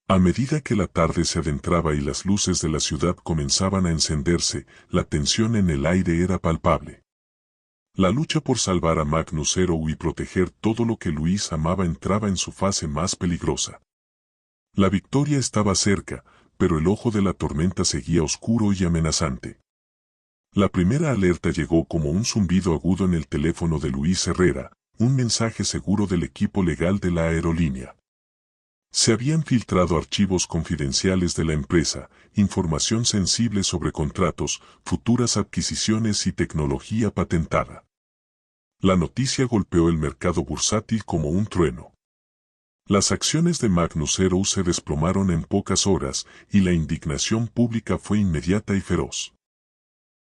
A medida que la tarde se adentraba y las luces de la ciudad comenzaban a encenderse, la tensión en el aire era palpable. La lucha por salvar a Magnus Zero y proteger todo lo que Luis amaba entraba en su fase más peligrosa. La victoria estaba cerca, pero el ojo de la tormenta seguía oscuro y amenazante. La primera alerta llegó como un zumbido agudo en el teléfono de Luis Herrera, un mensaje seguro del equipo legal de la aerolínea. Se habían filtrado archivos confidenciales de la empresa, información sensible sobre contratos, futuras adquisiciones y tecnología patentada. La noticia golpeó el mercado bursátil como un trueno. Las acciones de Magnus Zero se desplomaron en pocas horas y la indignación pública fue inmediata y feroz.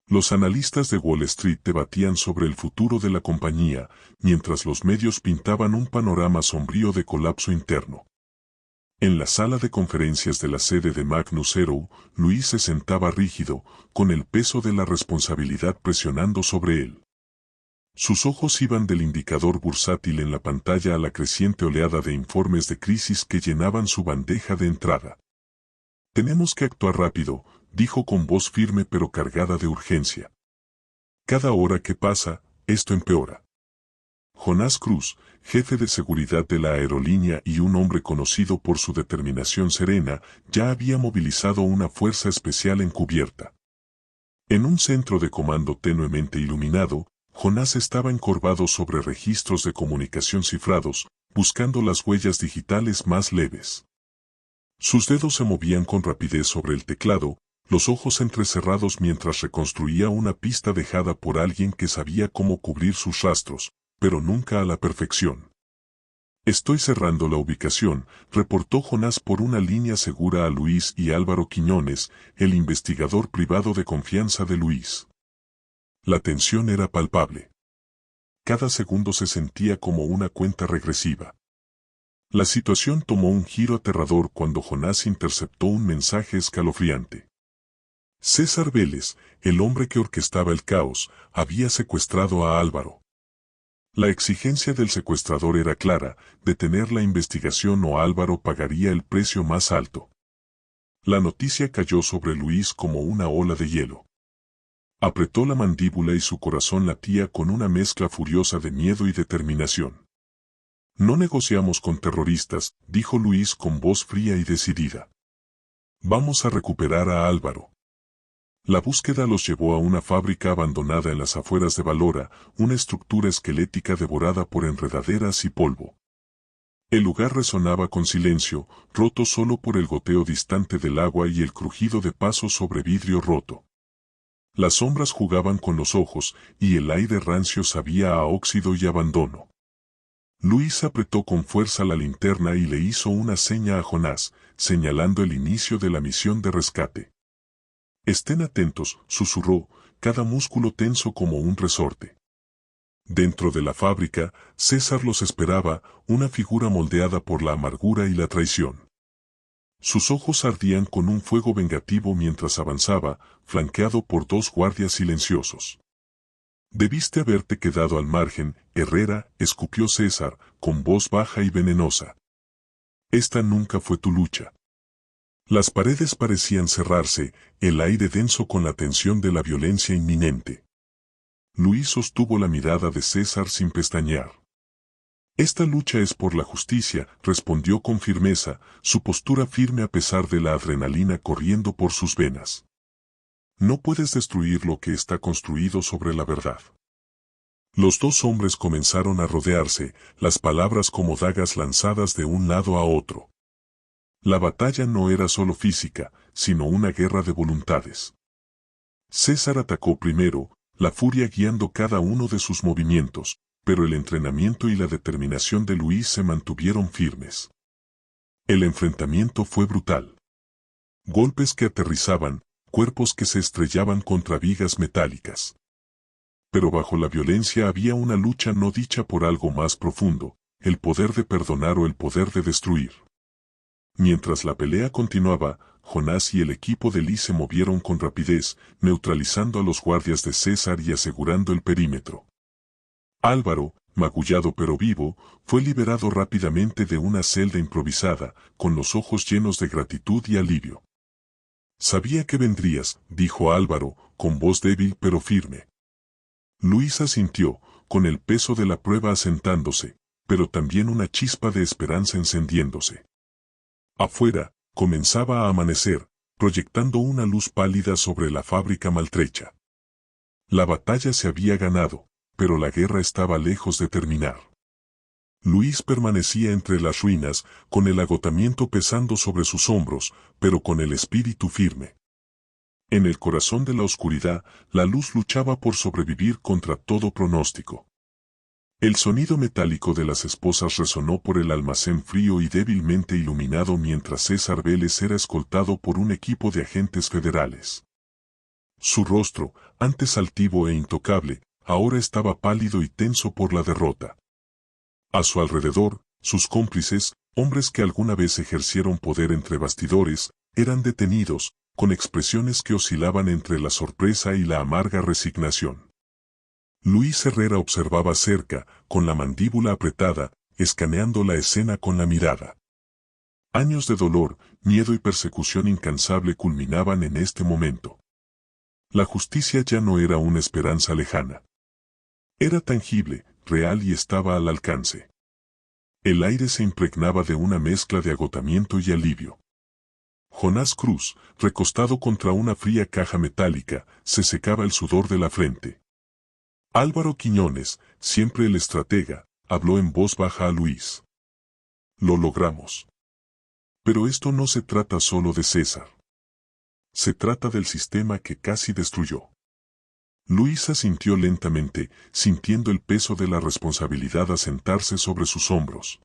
Los analistas de Wall Street debatían sobre el futuro de la compañía, mientras los medios pintaban un panorama sombrío de colapso interno. En la sala de conferencias de la sede de Magnus Zero, Luis se sentaba rígido, con el peso de la responsabilidad presionando sobre él. Sus ojos iban del indicador bursátil en la pantalla a la creciente oleada de informes de crisis que llenaban su bandeja de entrada. Tenemos que actuar rápido, dijo con voz firme pero cargada de urgencia. Cada hora que pasa, esto empeora. Jonás Cruz, jefe de seguridad de la aerolínea y un hombre conocido por su determinación serena, ya había movilizado una fuerza especial encubierta. En un centro de comando tenuemente iluminado, Jonás estaba encorvado sobre registros de comunicación cifrados, buscando las huellas digitales más leves. Sus dedos se movían con rapidez sobre el teclado, los ojos entrecerrados mientras reconstruía una pista dejada por alguien que sabía cómo cubrir sus rastros, pero nunca a la perfección. Estoy cerrando la ubicación, reportó Jonás por una línea segura a Luis y Álvaro Quiñones, el investigador privado de confianza de Luis. La tensión era palpable. Cada segundo se sentía como una cuenta regresiva. La situación tomó un giro aterrador cuando Jonás interceptó un mensaje escalofriante. César Vélez, el hombre que orquestaba el caos, había secuestrado a Álvaro. La exigencia del secuestrador era clara: detener la investigación o Álvaro pagaría el precio más alto. La noticia cayó sobre Luis como una ola de hielo. Apretó la mandíbula y su corazón latía con una mezcla furiosa de miedo y determinación. No negociamos con terroristas, dijo Luis con voz fría y decidida. Vamos a recuperar a Álvaro. La búsqueda los llevó a una fábrica abandonada en las afueras de Valora, una estructura esquelética devorada por enredaderas y polvo. El lugar resonaba con silencio, roto solo por el goteo distante del agua y el crujido de pasos sobre vidrio roto. Las sombras jugaban con los ojos, y el aire rancio sabía a óxido y abandono. Luis apretó con fuerza la linterna y le hizo una seña a Jonás, señalando el inicio de la misión de rescate. Estén atentos, susurró, cada músculo tenso como un resorte. Dentro de la fábrica, César los esperaba, una figura moldeada por la amargura y la traición. Sus ojos ardían con un fuego vengativo mientras avanzaba, flanqueado por dos guardias silenciosos. Debiste haberte quedado al margen, Herrera, escupió César, con voz baja y venenosa. Esta nunca fue tu lucha. Las paredes parecían cerrarse, el aire denso con la tensión de la violencia inminente. Luis sostuvo la mirada de César sin pestañear. Esta lucha es por la justicia, respondió con firmeza, su postura firme a pesar de la adrenalina corriendo por sus venas. No puedes destruir lo que está construido sobre la verdad. Los dos hombres comenzaron a rodearse, las palabras como dagas lanzadas de un lado a otro. La batalla no era solo física, sino una guerra de voluntades. César atacó primero, la furia guiando cada uno de sus movimientos, pero el entrenamiento y la determinación de Luis se mantuvieron firmes. El enfrentamiento fue brutal. Golpes que aterrizaban, cuerpos que se estrellaban contra vigas metálicas. Pero bajo la violencia había una lucha no dicha por algo más profundo, el poder de perdonar o el poder de destruir. Mientras la pelea continuaba, Jonás y el equipo de Lee se movieron con rapidez, neutralizando a los guardias de César y asegurando el perímetro. Álvaro, magullado pero vivo, fue liberado rápidamente de una celda improvisada, con los ojos llenos de gratitud y alivio. Sabía que vendrías, dijo Álvaro, con voz débil pero firme. Luis asintió, con el peso de la prueba asentándose, pero también una chispa de esperanza encendiéndose. Afuera, comenzaba a amanecer, proyectando una luz pálida sobre la fábrica maltrecha. La batalla se había ganado, pero la guerra estaba lejos de terminar. Luis permanecía entre las ruinas, con el agotamiento pesando sobre sus hombros, pero con el espíritu firme. En el corazón de la oscuridad, la luz luchaba por sobrevivir contra todo pronóstico. El sonido metálico de las esposas resonó por el almacén frío y débilmente iluminado mientras César Vélez era escoltado por un equipo de agentes federales. Su rostro, antes altivo e intocable, ahora estaba pálido y tenso por la derrota. A su alrededor, sus cómplices, hombres que alguna vez ejercieron poder entre bastidores, eran detenidos, con expresiones que oscilaban entre la sorpresa y la amarga resignación. Luis Herrera observaba cerca, con la mandíbula apretada, escaneando la escena con la mirada. Años de dolor, miedo y persecución incansable culminaban en este momento. La justicia ya no era una esperanza lejana. Era tangible, real y estaba al alcance. El aire se impregnaba de una mezcla de agotamiento y alivio. Jonás Cruz, recostado contra una fría caja metálica, se secaba el sudor de la frente. Álvaro Quiñones, siempre el estratega, habló en voz baja a Luis. Lo logramos. Pero esto no se trata solo de César. Se trata del sistema que casi destruyó. Luis asintió lentamente, sintiendo el peso de la responsabilidad asentarse sobre sus hombros.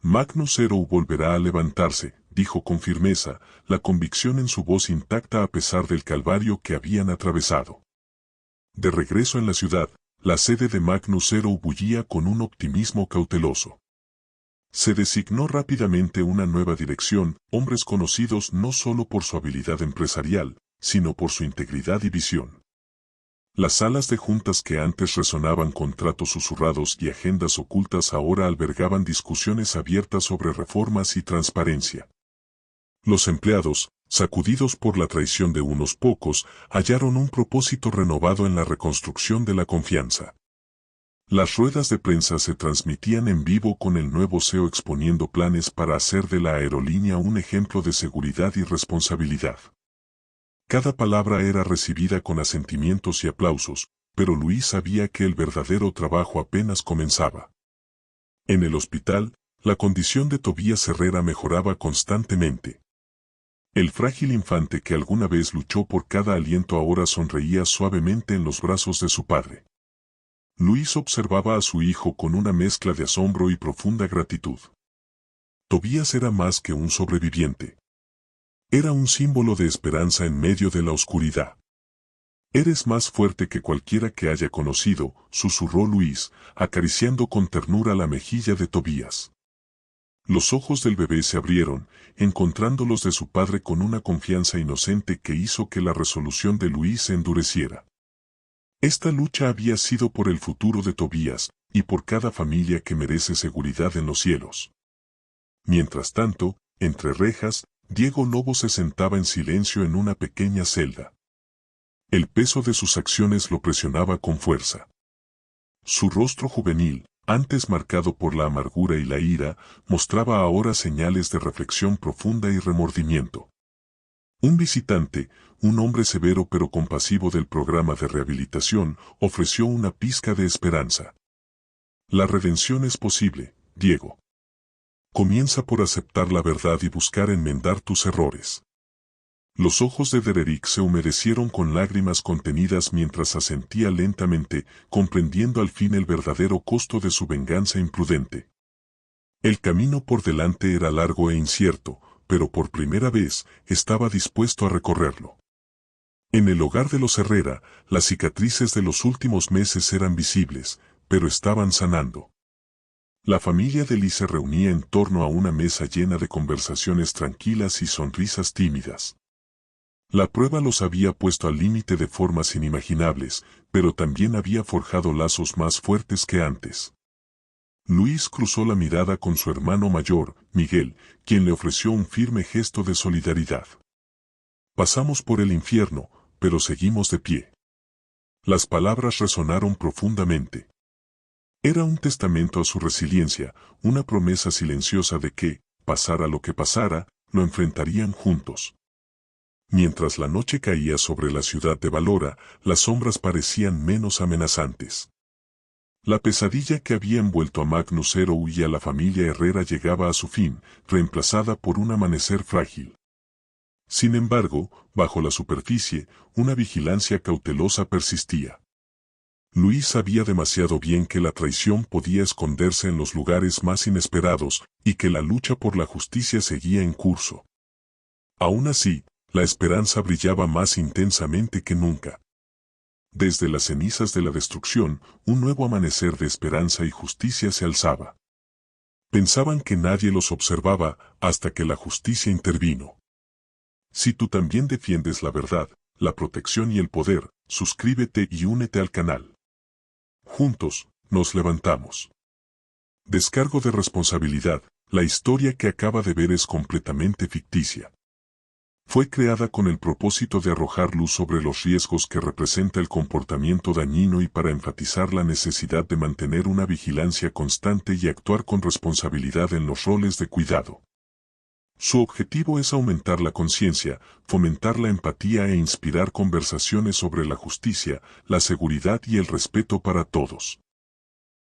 Magnus Zero volverá a levantarse, dijo con firmeza, la convicción en su voz intacta a pesar del calvario que habían atravesado. De regreso en la ciudad, la sede de Magnus Zero bullía con un optimismo cauteloso. Se designó rápidamente una nueva dirección, hombres conocidos no solo por su habilidad empresarial, sino por su integridad y visión. Las salas de juntas que antes resonaban con tratos susurrados y agendas ocultas ahora albergaban discusiones abiertas sobre reformas y transparencia. Los empleados, sacudidos por la traición de unos pocos, hallaron un propósito renovado en la reconstrucción de la confianza. Las ruedas de prensa se transmitían en vivo con el nuevo CEO exponiendo planes para hacer de la aerolínea un ejemplo de seguridad y responsabilidad. Cada palabra era recibida con asentimientos y aplausos, pero Luis sabía que el verdadero trabajo apenas comenzaba. En el hospital, la condición de Tobías Herrera mejoraba constantemente. El frágil infante que alguna vez luchó por cada aliento ahora sonreía suavemente en los brazos de su padre. Luis observaba a su hijo con una mezcla de asombro y profunda gratitud. Tobías era más que un sobreviviente. Era un símbolo de esperanza en medio de la oscuridad. Eres más fuerte que cualquiera que haya conocido, susurró Luis, acariciando con ternura la mejilla de Tobías. Los ojos del bebé se abrieron, encontrando los de su padre con una confianza inocente que hizo que la resolución de Luis se endureciera. Esta lucha había sido por el futuro de Tobías, y por cada familia que merece seguridad en los cielos. Mientras tanto, entre rejas, Diego Lobo se sentaba en silencio en una pequeña celda. El peso de sus acciones lo presionaba con fuerza. Su rostro juvenil, antes marcado por la amargura y la ira, mostraba ahora señales de reflexión profunda y remordimiento. Un visitante, un hombre severo pero compasivo del programa de rehabilitación, ofreció una pizca de esperanza. La redención es posible, Diego. Comienza por aceptar la verdad y buscar enmendar tus errores. Los ojos de Dererick se humedecieron con lágrimas contenidas mientras asentía lentamente, comprendiendo al fin el verdadero costo de su venganza imprudente. El camino por delante era largo e incierto, pero por primera vez estaba dispuesto a recorrerlo. En el hogar de los Herrera, las cicatrices de los últimos meses eran visibles, pero estaban sanando. La familia de Lee se reunía en torno a una mesa llena de conversaciones tranquilas y sonrisas tímidas. La prueba los había puesto al límite de formas inimaginables, pero también había forjado lazos más fuertes que antes. Luis cruzó la mirada con su hermano mayor, Miguel, quien le ofreció un firme gesto de solidaridad. Pasamos por el infierno, pero seguimos de pie. Las palabras resonaron profundamente. Era un testamento a su resiliencia, una promesa silenciosa de que, pasara lo que pasara, lo enfrentarían juntos. Mientras la noche caía sobre la ciudad de Valora, las sombras parecían menos amenazantes. La pesadilla que había envuelto a Magnus Herou y a la familia Herrera llegaba a su fin, reemplazada por un amanecer frágil. Sin embargo, bajo la superficie, una vigilancia cautelosa persistía. Luis sabía demasiado bien que la traición podía esconderse en los lugares más inesperados y que la lucha por la justicia seguía en curso. Aún así, la esperanza brillaba más intensamente que nunca. Desde las cenizas de la destrucción, un nuevo amanecer de esperanza y justicia se alzaba. Pensaban que nadie los observaba hasta que la justicia intervino. Si tú también defiendes la verdad, la protección y el poder, suscríbete y únete al canal. Juntos, nos levantamos. Descargo de responsabilidad, la historia que acaba de ver es completamente ficticia. Fue creada con el propósito de arrojar luz sobre los riesgos que representa el comportamiento dañino y para enfatizar la necesidad de mantener una vigilancia constante y actuar con responsabilidad en los roles de cuidado. Su objetivo es aumentar la conciencia, fomentar la empatía e inspirar conversaciones sobre la justicia, la seguridad y el respeto para todos.